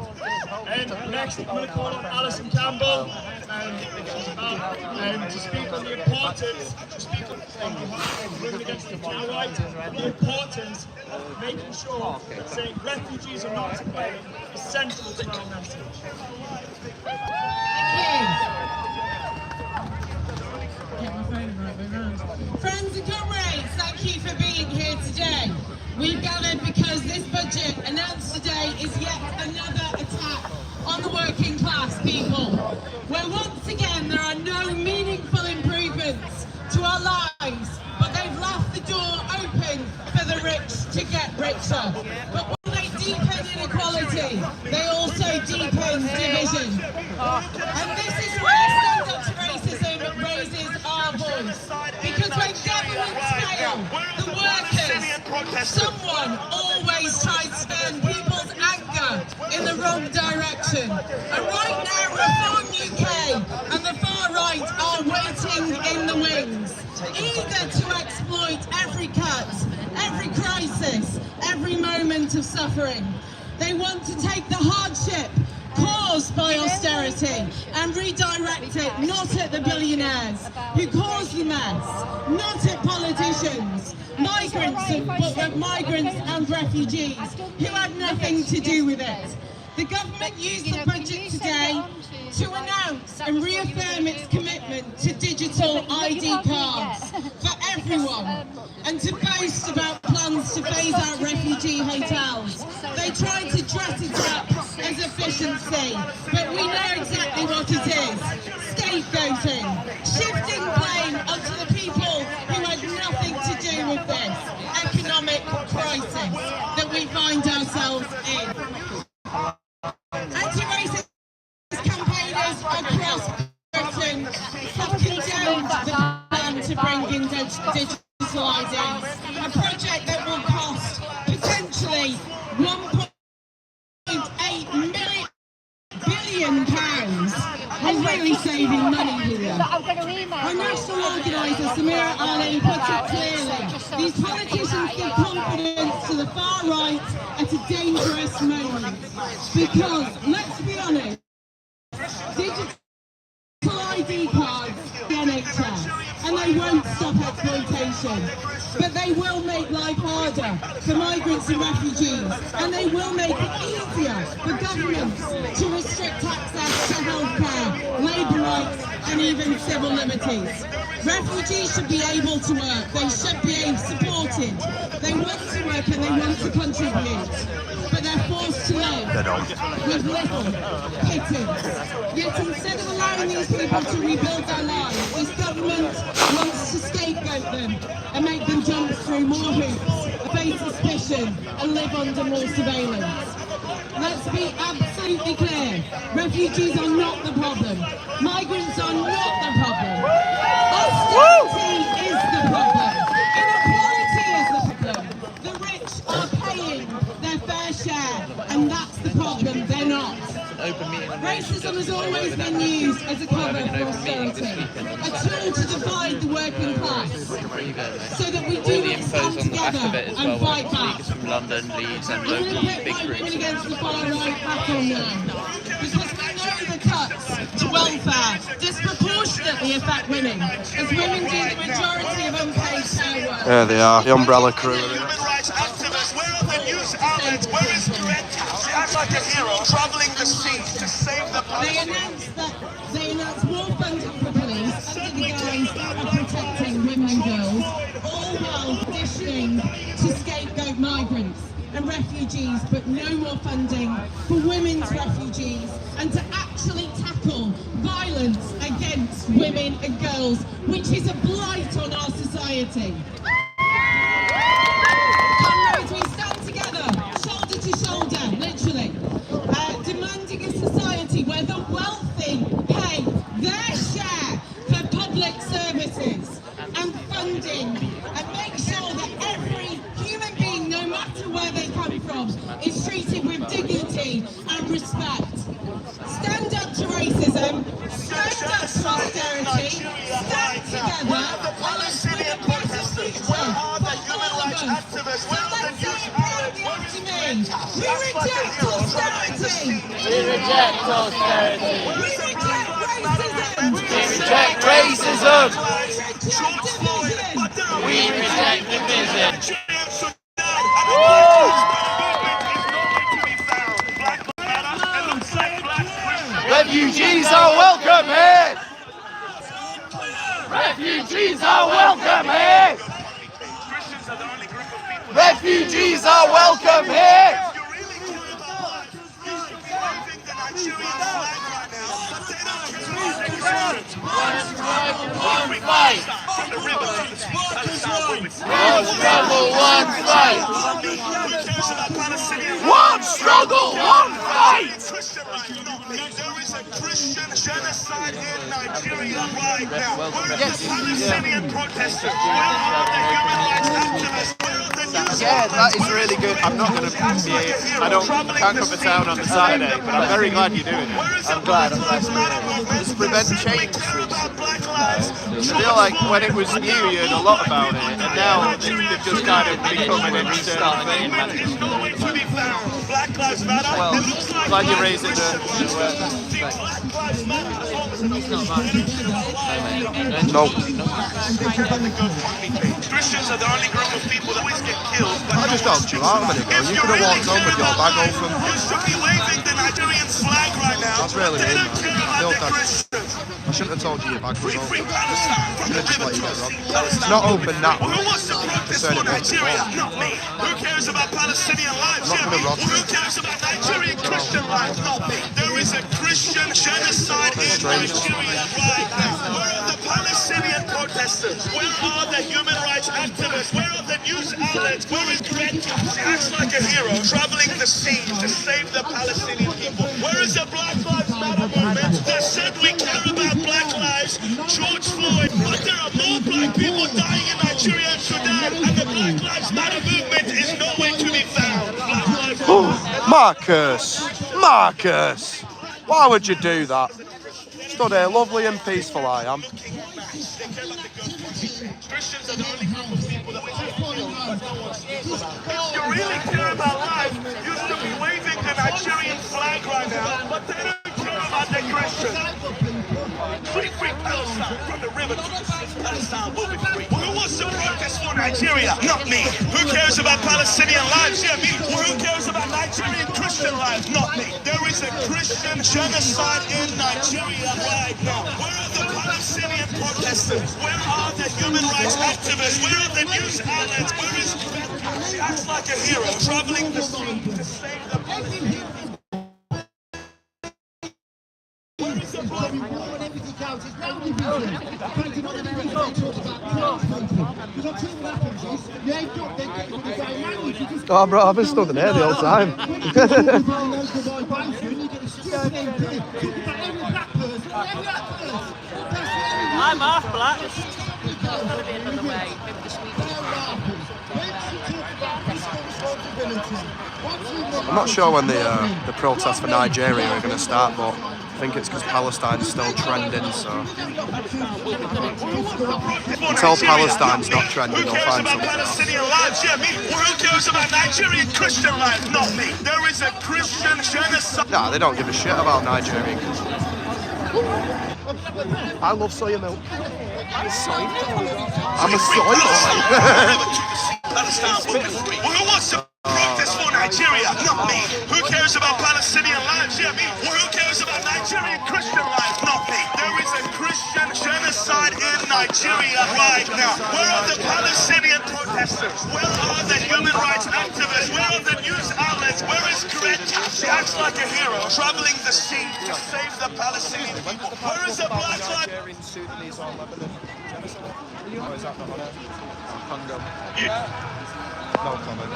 And next, I'm going to call on Alison Campbell and to speak on the importance, to speak on behalf of Women Against the Far Right, the importance of making sure that saying refugees are not to blame is central to our message. Friends and comrades, thank you for being here today. We've gathered because this budget announced today is yet another attack on the working class people, where once again there are no meaningful improvements to our lives, but they've left the door open And this is where Stand Up to Racism raises our voice. Because when governments fail, the workers, someone always tries to turn people's anger in the wrong direction. And right now, Reform UK and the far right are waiting in the wings, eager to exploit every cut, every crisis, every moment of suffering. They want to take the hardship caused by austerity and redirect it not at the billionaires who cause the mess, not at politicians, migrants and refugees who had nothing to do with it. The government used the budget today to announce and reaffirm its commitment to digital ID cards for everyone and to boast about plans to phase out refugee hotels. They tried to dress it up as efficiency, but we know exactly what it is. Scapegoating, shifting blame onto the people who had nothing to do with this economic crisis that we find ourselves in. Anti-racist campaigners across Britain have condemned the plan to bring in digital IDs, a project that will cost potentially £1.8 billion. We're really saving money here. Our national organiser Samira Ali puts it clearly. These politicians give confidence to the far right at a dangerous moment. Because, let's be honest, digital ID cards the NHS, and they won't stop exploitation. But they will make life harder for migrants and refugees, and they will make it easier for governments to restrict access to healthcare, labour rights, and even civil liberties. Refugees should be able to work, they should be supported. They want to work and they want to contribute, but they're forced to live with little pittance. Yet instead of allowing these people to rebuild their lives, this government wants to scapegoat them and make them jump through more hoops, face suspicion, and live under more surveillance. Let's be absolutely clear. Refugees are not the problem. Migrants are not the problem. Austerity is the problem. Inequality is the problem. The rich are paying their fair share, and that's the problem. They're not. Racism has always been used as a cover for austerity, a tool to divide the working class, so that we do not stand together and fight back. From London, Leeds and I'm going local to put big my groups. women against the far right back on now, because we know the cuts to welfare disproportionately affect women, as women do the majority of unpaid care work. There they are, the umbrella crew. Human rights activists, where are the news outlets? Where is Greg? She acts like a hero, travelling the seas to save the planet. They announced more funding for police under the guise of protecting women and girls, all while conditioning to scapegoat migrants and refugees, but no more funding for women's refugees and to actually tackle violence against women and girls, which is a blight on our society. Comrades, we stand together, shoulder to shoulder, literally, demanding a society where the wealthy pay their share for public services and funding, and make sure that every human being, no matter where they come from, is treated with dignity and respect. Stand up to racism, stand up to austerity, stand together, and let's bring a better future for all of us. So let's say it proudly after me. We reject austerity! We reject austerity! We reject racism! We reject racism! We reject division! We reject division! Refugees are welcome here! Refugees are welcome here! Refugees are welcome here! One struggle, one fight! One struggle, one fight! One struggle, one fight! There is a Christian genocide in Nigeria right now. Where are the Palestinian protesters? Where are the human rights activists? Where are the news Yeah, that is outlets? Where really good. I'm not going to be. I can't cover town on the Saturday, but I'm very glad you're doing it. I'm glad you're doing it. It's prevent change. I feel like when it was new, you heard a lot about it, and now they've just kind of become an external thing. Black Lives Matter. Well, glad you're raising the No. Christians are the only group of people that always get killed. I just helped you out a minute ago. You could have walked on with your bag open. You should be waving the Nigerian flag right now. That's really They mean. don't care about the Christians. I shouldn't have told you your bag was open. Palestine from the river to the sea. It's not open now. Who wants to protest for Nigeria? Not me. Who cares about Palestinian lives? I'm not gonna rob Who cares about Nigerian Christian lives? Not me. There is a Christian genocide in Nigeria right now. Where are the Palestinian protesters? Where are the human rights activists? Where are the news outlets? Where is Greta? She acts like a hero, traveling the seas to save the Palestinian people. Where is the Black Lives Matter movement that said we care about black lives? George Floyd, but there are more black people dying in Nigeria and Sudan, and the Black Lives Matter movement is nowhere to be found. Black Lives Marcus! Why would you do that? Stood here, lovely and peaceful I am. Christians are the only group of people that always get killed, but no one speaks about it. If you really care about life, you should be waving the Nigerian flag right now, but they don't care about the Christians. Free Palestine, from the river to the sea, Palestine will be free. Who wants to protest for Nigeria? Not me. Who cares about Palestinian lives? Yeah, me. Who cares about Nigerian Christian lives? Not me. There is a Christian genocide in Nigeria right now. Where are the Palestinian protesters? Where are the human rights activists? Where are the news outlets? Where is Greta? She acts like a hero, traveling the sea to save the Palestinians. Oh, bro, I've been stood in here the whole time. I'm half black. I'm not sure when the protests for Nigeria are going to start, but I think it's because Palestine's still trending, so until Palestine's not trending, they'll find something else. Palestinian lives? Yeah, me. Who cares about Nigerian Christian lives? Not me. There is a Christian genocide. Nah, they don't give a shit about Nigerian. I love soya milk. I'm a soy boy. Who wants to protest for Nigeria? Not me. Who cares about Palestinian lives? Yeah, me. Who cares about Nigerian Christian lives? Not me. There is a Christian genocide in Nigeria right now. Where are the Palestinian protesters? Where are the human rights activists? Where are the news outlets? Where is Greta? She acts like a hero, traveling the sea to save the Palestinian people. Where is the Black Lives Matter? No comment.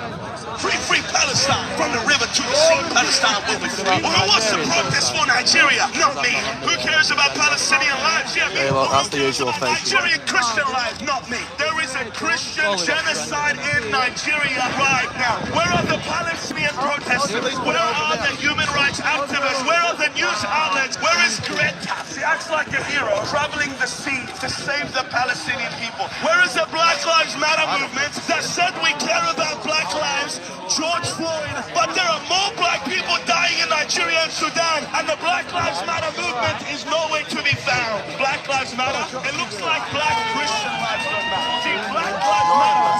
Free Palestine, from the river to the sea, Palestine will be free. Who wants to protest for Nigeria? Not me. Who cares about Palestinian lives? Yeah, me. Hey, look, that's the usual thing. Nigerian Christian lives? Not me. There is a Christian genocide in Nigeria right now. Where are the Palestinian protesters? Where are the human rights activists? Where are the news outlets? Where is Greta? She acts like a hero, traveling the sea to save the Palestinian people. Where is the Black Lives Matter movement that said we care about black lives? George Floyd, but there are more black people dying in Nigeria and Sudan, and the Black Lives Matter movement is nowhere to be found. Black Lives Matter, it looks like black Christian lives don't matter. See, Black Lives Matter,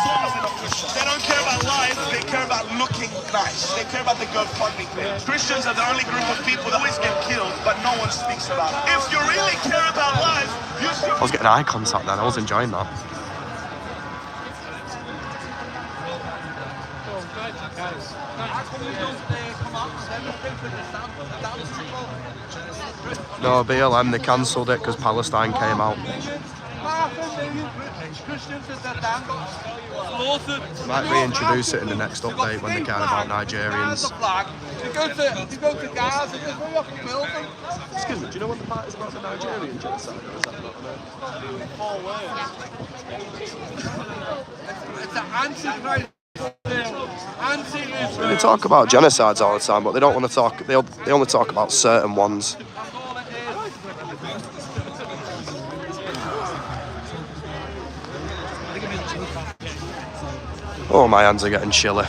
they don't care about life, they care about looking nice. They care about the GoFundMe page. Christians are the only group of people that always get killed, but no one speaks about it. If you really care about life, you should... I was getting eye contact then, I was enjoying that. No, BLM, they cancelled it because Palestine came out. Might reintroduce it in the next update when they care about Nigerians. You go to Gaza, just way off the building. Excuse me, do you know what the part is about the Nigerian genocide? Or is that not on It's an anti-Christ. They talk about genocides all the time, but they don't want to talk. They only talk about certain ones. Oh, my hands are getting chilly.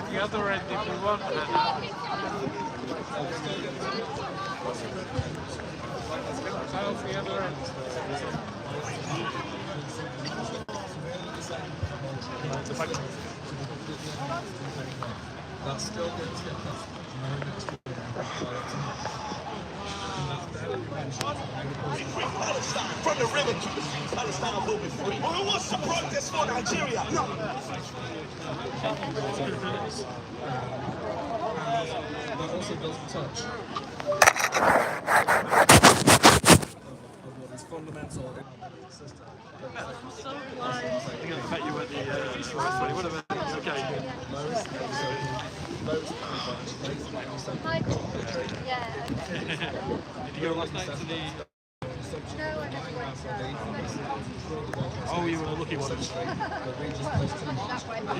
The other end if you want. How's the other end? That's still going to get From the river to the sea, Palestine will be free. Who wants to protest for Nigeria? No. That also doesn't touch what is fundamental in the system. So blind. I think I bet you at the whatever. Okay. Did you go last night to the? Oh, you were a lucky one.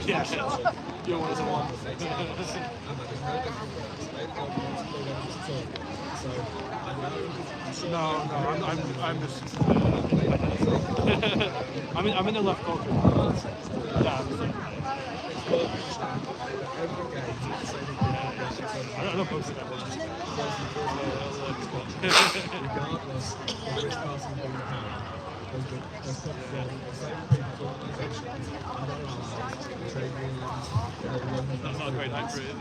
Yeah, you were one of the ones. No, I'm just. I'm in the left pocket. Yeah. I don't know if that was. Regardless of which person being in power, there's the same people, organisations, and their allies, trade unions, that's not a great night for it, is it?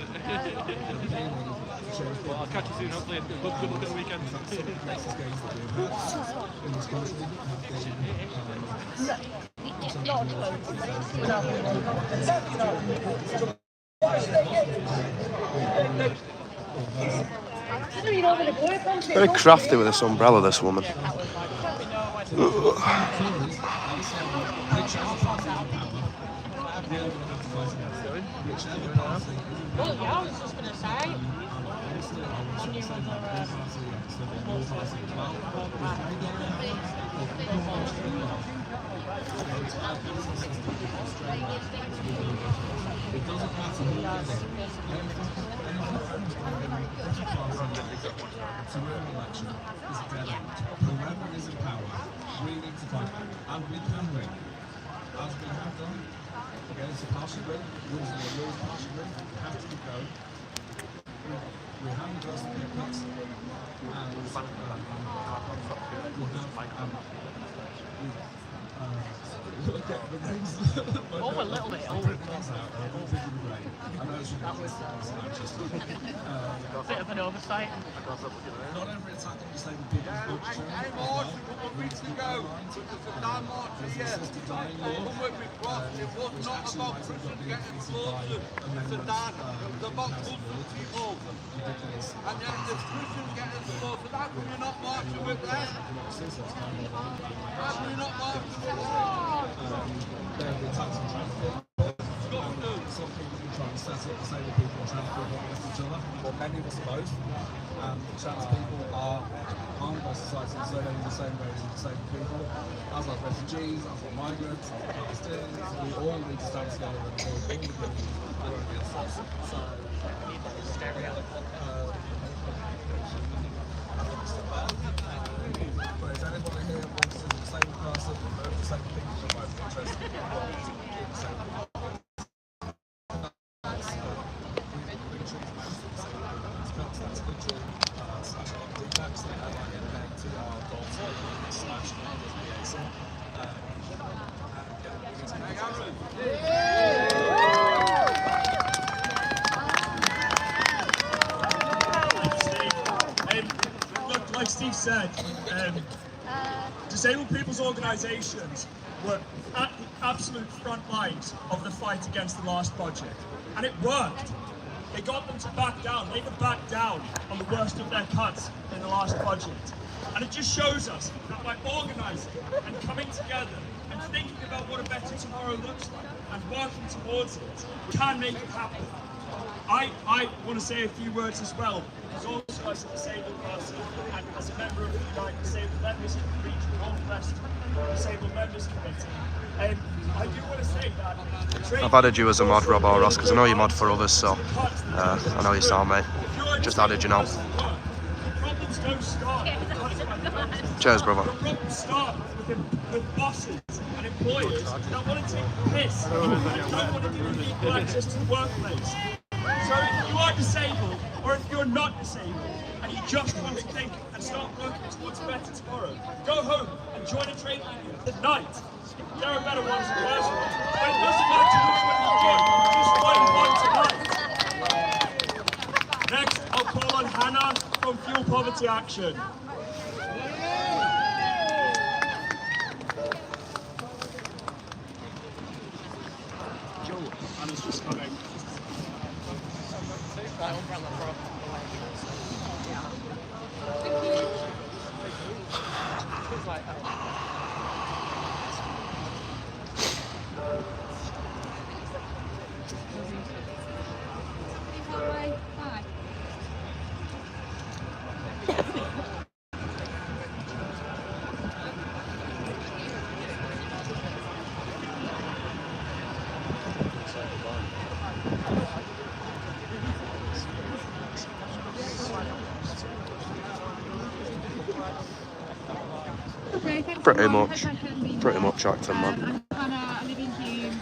Well, I'll catch you soon, hopefully, and good look at the weekend. In this country Very crafty with this umbrella, this woman. Well, yeah, I was just going to say. It doesn't matter who it is. To win an election is a dead end. Whoever is in power, we need to fight. And we can win. As we have done against the partially, rules and the rules partially, we have to keep going. We haven't got some cuts. And look at the names. Oh, a little bit. Oh, I know it's bit of an oversight. not every attack on disabled people is good. Hey, March, a couple of weeks ago, there's a damn march here. Come with me, cross. It was not about Christians getting slaughtered. It's a dad. It was about Muslim people. And yet there's Christians getting slaughtered. How come you're not marching with them? How come you're not marching with them? Some people can try and set up disabled people and trans people against each other, but many of us are both. Trans people are harmed by society, so they're in the same way as disabled people. As are refugees, as are migrants, as are Palestinians. We all need to stand together and avoid all the groups that are against us. So, but if anybody here wants to be a disabled person, or disabled people are both interested in disabled. Steve said, disabled people's organisations were at the absolute front lines of the fight against the last budget. And it worked. They got them to back down. They could back down on the worst of their cuts in the last budget. And it just shows us that by organising and coming together and thinking about what a better tomorrow looks like and working towards it, we can make it happen. I want to say a few words as well, because also as a disabled person and as a member of the United Disabled Members in the Region Northwest Disabled Members Committee, I do want to say that... I've added you as a mod, Rob or Ross, because I know you're mod for others, so I know you sound, mate. Just added you now. Problems don't start. Cheers, brother. Problems start with bosses and employers that want to take the piss and don't want to give you equal access to the workplace. So if you are disabled, or if you're not disabled, and you just want to think and start working towards a better tomorrow, go home and join a trade union tonight. There are better ones and worse ones, but it doesn't matter which one you join, just join one tonight. Next, I'll call on Hannah from Fuel Poverty Action. Hannah's just coming. Pretty much acting, man. I'm Hannah, I live in Hume,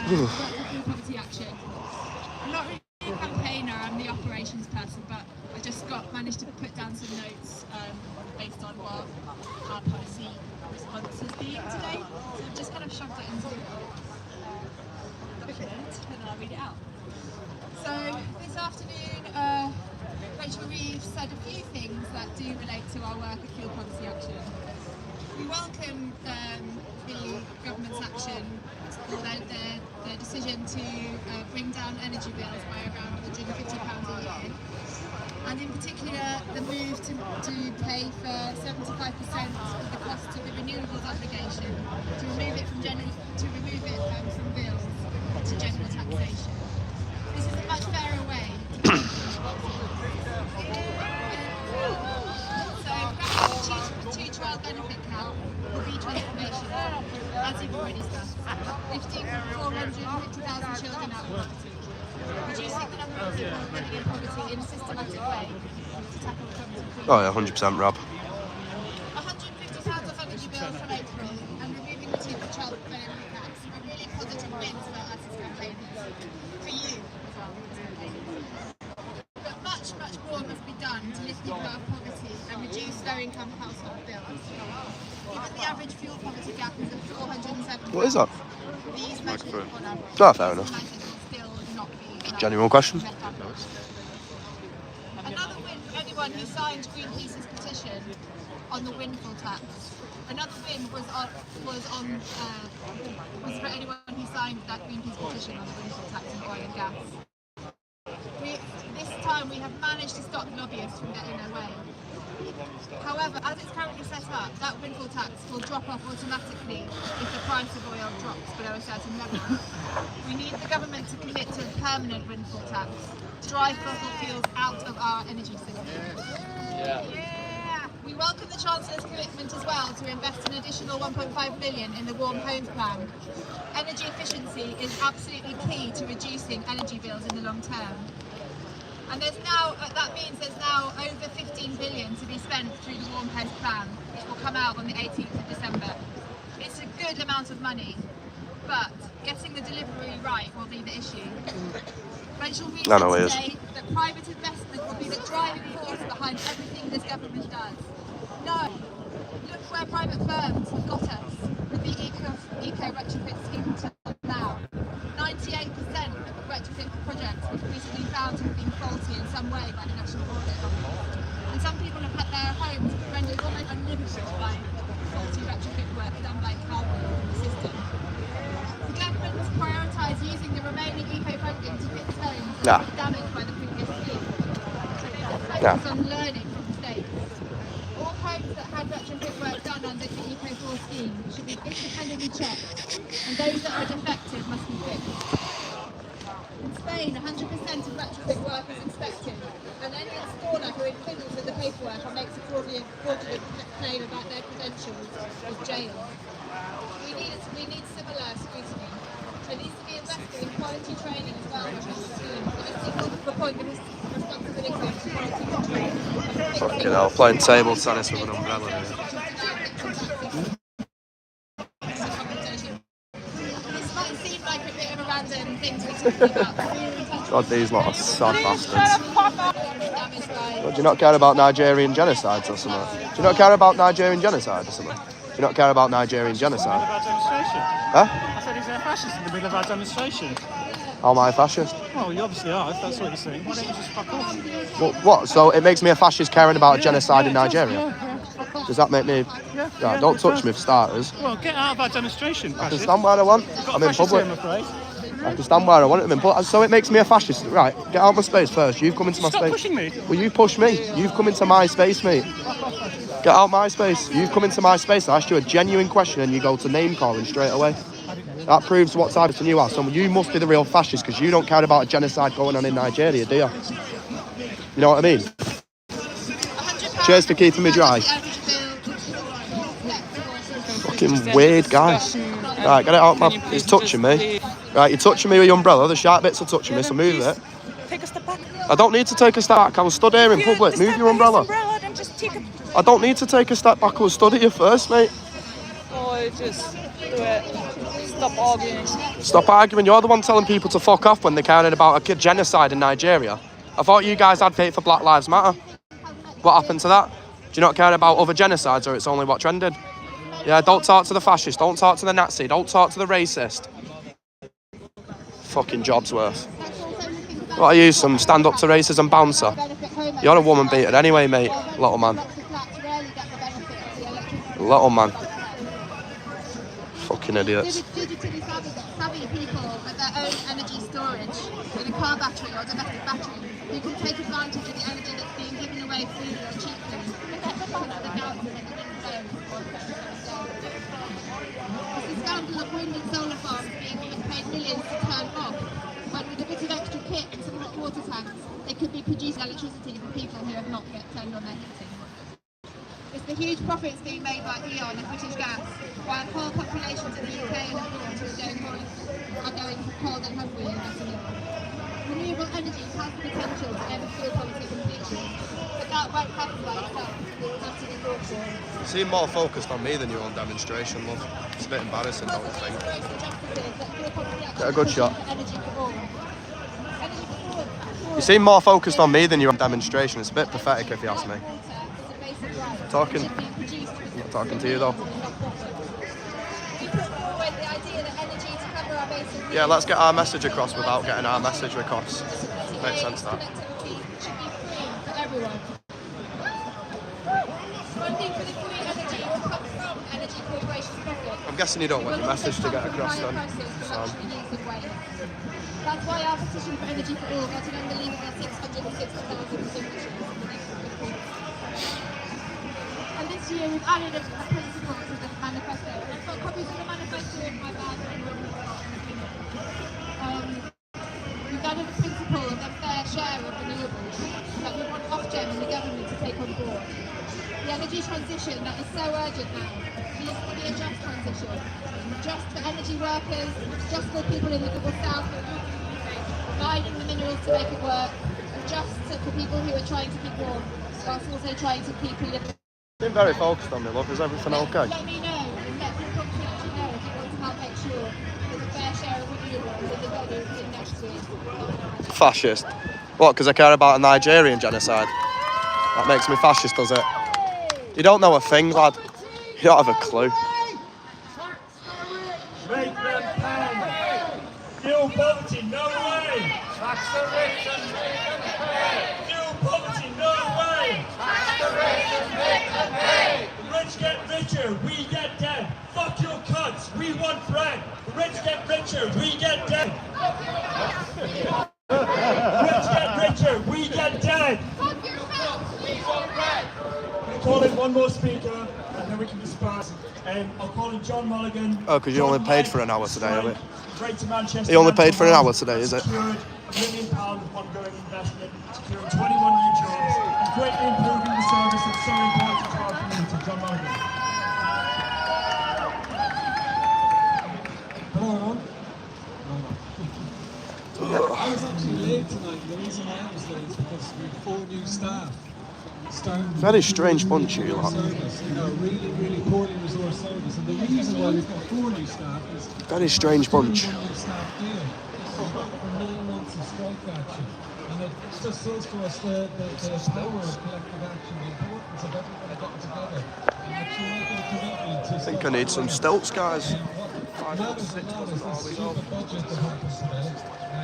work for Fuel Poverty Action. I'm not really a campaigner, I'm the operations person, but I just managed to put down some notes based on what our policy response has been today. So I've just kind of shoved it into the document and then I'll read it out. So this afternoon, Rachel Reeves said a few things that do relate to our work at Fuel Poverty Action. We welcome the government's action, or their decision to bring down energy bills by around £150 a year, and in particular the move to pay for 75% of the cost of the renewables obligation, to remove it from bills to general taxation. This is a much fairer way. Two-child benefit cap will be transformational, as you've already discussed, lifting 450,000 children out of poverty, reducing the number of people living in poverty in a systematic way to tackle poverty. Oh yeah, 100% Rob. 150 pounds of energy bills from April and removing the two-child benefit caps are really positive wins for us as campaigners, for you as well as campaigners. But much more must be done to lift people out of poverty and reduce low-income household bills. Given the average fuel poverty gap is at 407. What is that? These measures on average. Oh, fair enough. Still not be Genuine question. Another win for anyone who signed Greenpeace's petition on the windfall tax. Another win was for anyone who signed that Greenpeace petition on the windfall tax in oil and gas. This time we have managed to stop lobbyists from getting their way. However, as it's currently set up, that windfall tax will drop off automatically if the price of oil drops below a certain level. We need the government to commit to a permanent windfall tax to drive fossil fuels out of our energy system. We welcome the Chancellor's commitment as well to invest an additional 1.5 billion in the Warm Homes Plan. Energy efficiency is absolutely key to reducing energy bills in the long term. And that means there's now over 15 billion to be spent through the Warm Homes Plan, which will come out on the 18th of December. It's a good amount of money, but getting the delivery right will be the issue. Rachel Reeves said today that private investment will be the driving force behind everything this government does. No, look where private firms have got us with the eco retrofit scheme until now. 98% of retrofit projects have recently found to have been faulty in some way by the National Audit Office. And some people have had their homes rendered Nah. damaged by the previous scheme. Yeah. Focus on learning from mistakes. All homes that had retrofit work done under the Eco4 scheme should be independently checked, and those that are defective must be fixed. In Spain, 100% of retrofit work is inspected, and any installer who fiddles with the paperwork or makes a fraudulent claim about their credentials is jailed. We need similar scrutiny. There needs to be invested in quality training as well for the schemes. It is equal to the point of responsibility of quality control. Fucking hell, playing table tennis with an umbrella here. This might seem like a bit of a random thing to be talking about. God, these lot are sad bastards. What, do you not care about Nigerian genocides or something? Do you not care about Nigerian genocide or something? Do you not care about Nigerian genocide? Huh? I said he's a fascist in the middle of our demonstration. How am I a fascist? Well, you obviously are, if that's what you're saying. Why don't you just fuck off? Well, what? So it makes me a fascist caring about genocide in Nigeria? Does that make me... Yeah, don't touch me for starters. Well, get out of our demonstration, I can fascist. stand where I want. I'm in public. I'm afraid. I can stand where I want. So it makes me a fascist. Right, get out of my space first. You've come into my Stop space. pushing me. Well, you push me. You've come into my space, mate. Get out my space. You've come into my space. I asked you a genuine question and you go to name calling straight away. That proves what side of you are. So you must be the real fascist because you don't care about a genocide going on in Nigeria, do you? You know what I mean? Cheers for keeping me dry. Fucking weird guy. Right, get it out my... He's touching me. Right, you're touching me with your umbrella. The sharp bits are touching me, so move it. Take a step back. I don't need to take a step back. I was stood here in public. Move your umbrella. Then just take a... I don't need to take a step back. I was stood here first, mate. Oh, just do it. Stop arguing. Stop arguing. You're the one telling people to fuck off when they're caring about a genocide in Nigeria. I thought you guys advocate for Black Lives Matter. What happened to that? Do you not care about other genocides, or it's only what trended? Yeah, don't talk to the fascist. Don't talk to the Nazi. Don't talk to the racist. Fucking Jobsworth. What are you, some stand up to racism bouncer? You're a woman beater anyway, mate. Little man. Little man. Fucking idiots. Digitally savvy people with their own energy storage in a car battery or domestic battery who can take advantage of the energy that's being given away freely or cheaply. It's the scandal of wind and solar farms being paid millions to turn off, when with a bit of extra kit and some hot water tanks, they could be producing electricity for people who have not yet turned on their heating. It's the huge profits being made by E.ON and British Gas, while coal populations in the UK and abroad are going for coal than hungry and gasoline. Renewable energy has the potential to end fuel poverty completely, but that won't happen by itself. It has to be brought forward. You seem more focused on me than you on demonstration, love. It's a bit embarrassing, don't you think? Get a good shot. You seem more focused on me than you on demonstration. It's a bit pathetic if you ask me. I'm not talking to you though. Yeah, let's get our message across without getting our message across. Makes sense, that. I'm guessing you don't want your message to get across then. So. That's why our petition for energy for all got an unbelievable 660,000 signatures. And this year we've added a principle to the manifesto. I've got copies of the manifesto in my bag. We've added a principle of a fair share of renewables that we want Ofgem and the government to take on board. The energy transition that is so urgent now needs to be a just transition. Just for energy workers, just for people in the global south who are mining the minerals to make it work, and just for people who are trying to keep warm, whilst also trying to keep a little... Been very focused on me, love. Is everything okay? Let me know, and let the confidential know if you want to help make sure there's a fair share of renewables in the government in next year. Fascist? What, because I care about a Nigerian genocide? That makes me fascist, does it? You don't know a thing, lad. You don't have a clue. Make them pay. Fuel poverty, no way. Tax the rich and make them pay. Fuel poverty, no way. Tax the rich and make them pay. The rich get richer, we get dead. Fuck your cuts, we want bread. The rich get richer, we get dead. call in one more speaker, and then we can disperse. I'll call in John Mulligan. Oh, because you only paid for an hour today, have it? Greater Manchester. You only paid for an hour today, is it? Secured £1 million of ongoing investment, securing 21 new jobs, and greatly improving the service that's so important to our community. John Mulligan. Hello, everyone. I was actually late tonight. The reason I was late is because we have 4 new staff. Very strange bunch, you lot. Service, you know, really poorly resourced service. And the reason why we've got 4 new staff is Very strange bunch. staff deal. We've got for 9 months of strike action. And it just shows to us the power of collective action, the importance of everybody getting together and actually making a commitment to. I think I need some stilts, guys. What matters a lot is this stupid budget that happened today.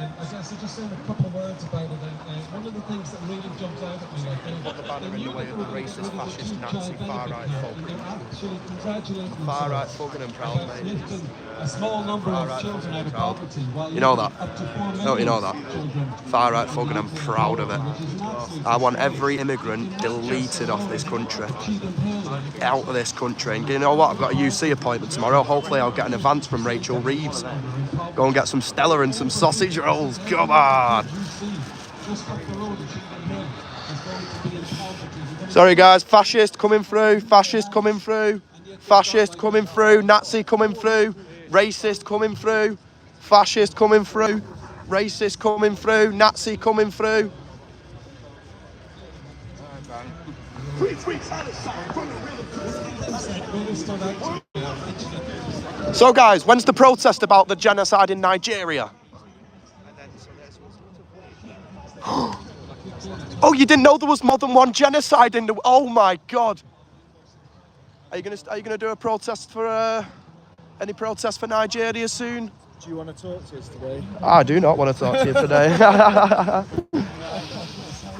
I guess I just said a couple of words about it. One of the things that really jumps out at me, Put the banner in the way of the racist, fascist, Nazi, far-right folk. actually congratulating Far-right fucking and proud, mate. lifting a small number of children out of poverty. While You know that? up to 4 No, you know million that. children. Far-right fucking, I'm proud of it. I want every immigrant deleted off this country. Out of this country. And you know what? I've got a UC appointment tomorrow. Hopefully I'll get an advance from Rachel Reeves. Go and get some Stella and some sausage rolls. Come on. Sorry guys, fascist coming through, fascist coming through, fascist coming through, Nazi coming through, racist coming through, fascist coming through, racist coming through, Nazi coming through. So guys, when's the protest about the genocide in Nigeria? Oh, you didn't know there was more than one genocide in the... Oh my God. Are you gonna do a protest for... any protest for Nigeria soon? Do you want to talk to us today? I do not want to talk to you today.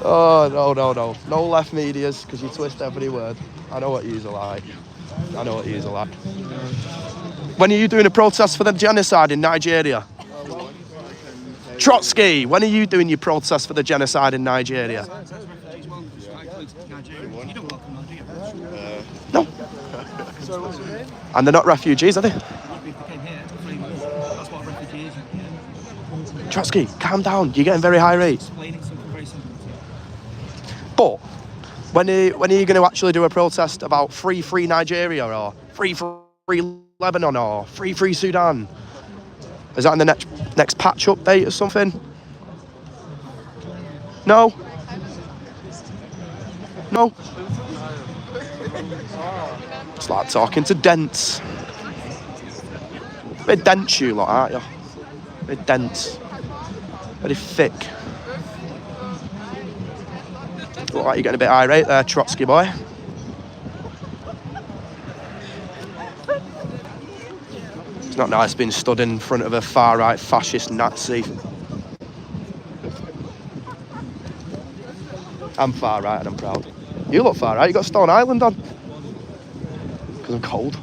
Oh, no. No left medias, because you twist every word. I know what yous are like. When are you doing a protest for the genocide in Nigeria? Trotsky, when are you doing your protest for the genocide in Nigeria? No. And they're not refugees, are they? Trotsky, calm down. You're getting very high rate. But when are you going to actually do a protest about free Nigeria or free Lebanon or free Sudan? Is that in the next patch update or something? No? It's like talking to dents. A bit dense you lot, aren't you? A bit dense. Very thick. Look like you're getting a bit irate there, Trotsky boy. It's not nice being stood in front of a far-right fascist Nazi. I'm far-right and I'm proud. You look far-right, you got Stone Island on. Because I'm cold.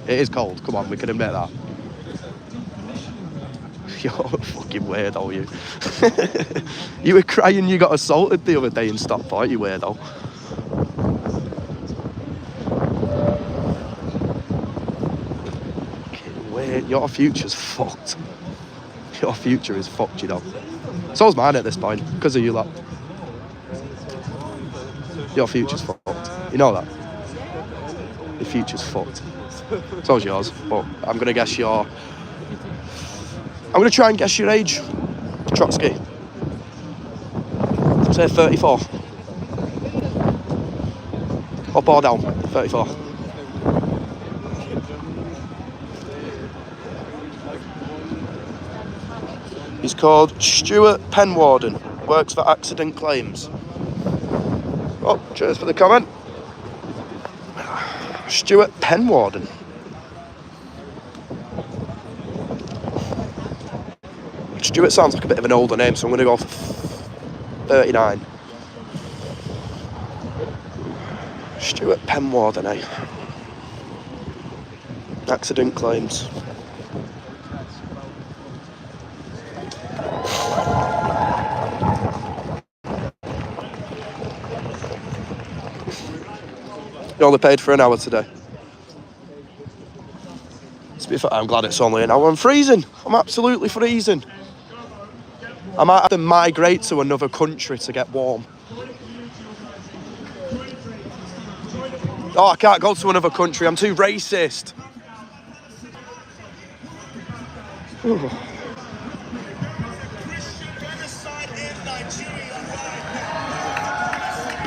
It is cold, come on, we can admit that. You're fucking weirdo, you. You were crying you got assaulted the other day in Stockport, you weirdo. Weird. Your future's fucked. Your future is fucked, you know. So's mine at this point, because of you lot. Your future's fucked. You know that? Your future's fucked. So's yours, but I'm going to guess your... I'm going to try and guess your age, Trotsky. Say 34. Up or down? 34. He's called Stuart Penwarden. Works for Accident Claims. Oh, cheers for the comment. Stuart Penwarden. Stuart sounds like a bit of an older name, so I'm going to go for 39. Stuart Penwarden, eh? Accident Claims. You only paid for an hour today. To be fair, I'm glad it's only an hour. I'm freezing. I'm absolutely freezing. I might have to migrate to another country to get warm. Oh, I can't go to another country. I'm too racist. Ooh.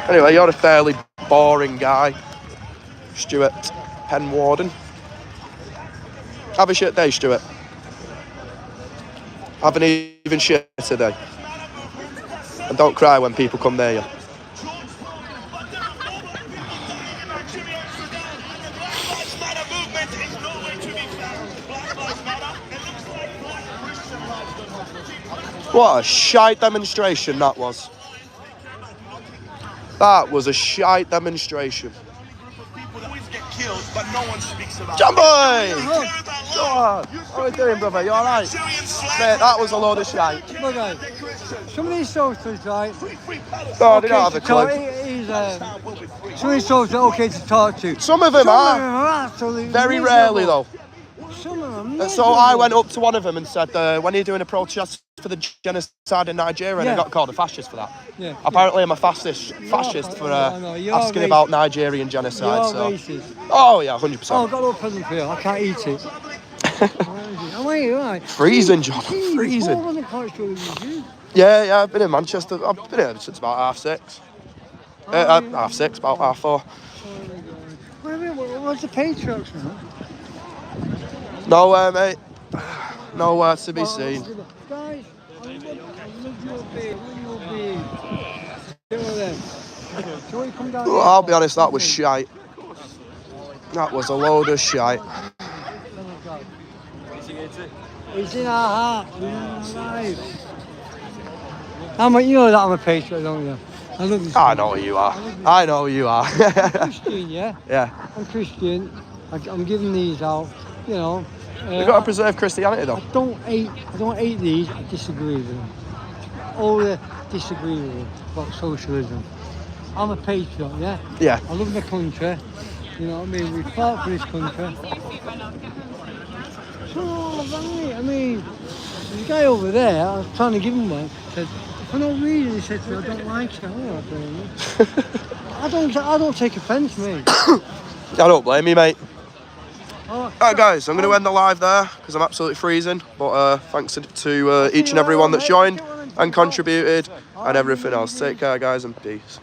Anyway, you're a fairly boring guy, Stuart Penwarden. Have a shit day, Stuart. Haven't even shit today. And don't cry when people come near you. What a shite demonstration that was. That was a shite demonstration. John boy! Go on. How are you doing, brother? You alright? Mate, that was a load of shite. Okay. Some of these socialists, right? No, they don't have a clue. Some of these socialists are okay to talk to. Some of them are. Absolutely Very miserable. rarely, though. Some of them So I went up to one of them and said, when are you doing a protest for the genocide in Nigeria? And I got called a fascist for that. Yeah. Apparently I'm a fascist for asking about Nigerian genocide. You're so. racist. Oh, yeah, 100%. Oh, I've got a little present for you. I can't eat it. Oh, wait, right. Freezing, John. Freezing. Yeah, I've been in Manchester. I've been here since about 6:30. About 4:30. Where's the Patriots, man? Nowhere, mate. Nowhere to be seen. Guys, I love your beer. I'll be honest, that was shite. That was a load of shite. It's in our heart. We're in our lives. You know that I'm a patriot, don't you? I love this. I know who you are. I know who you are. I'm Christian, yeah? Yeah. I'm Christian. I'm giving these out, you know. We've got to preserve Christianity, though. I don't hate these. I disagree with them. I disagree with them about socialism. I'm a patriot, yeah? Yeah. I love my country. You know what I mean? We fought for this country. So, right, I mean, there's a guy over there, I was trying to give him one, said, for no reason, he said to me, I don't like it. I don't take offence, mate. I don't blame you, mate. Alright, guys, I'm going to end the live there because I'm absolutely freezing. But thanks to each and everyone that's joined and contributed and everything else. Take care, guys, and peace.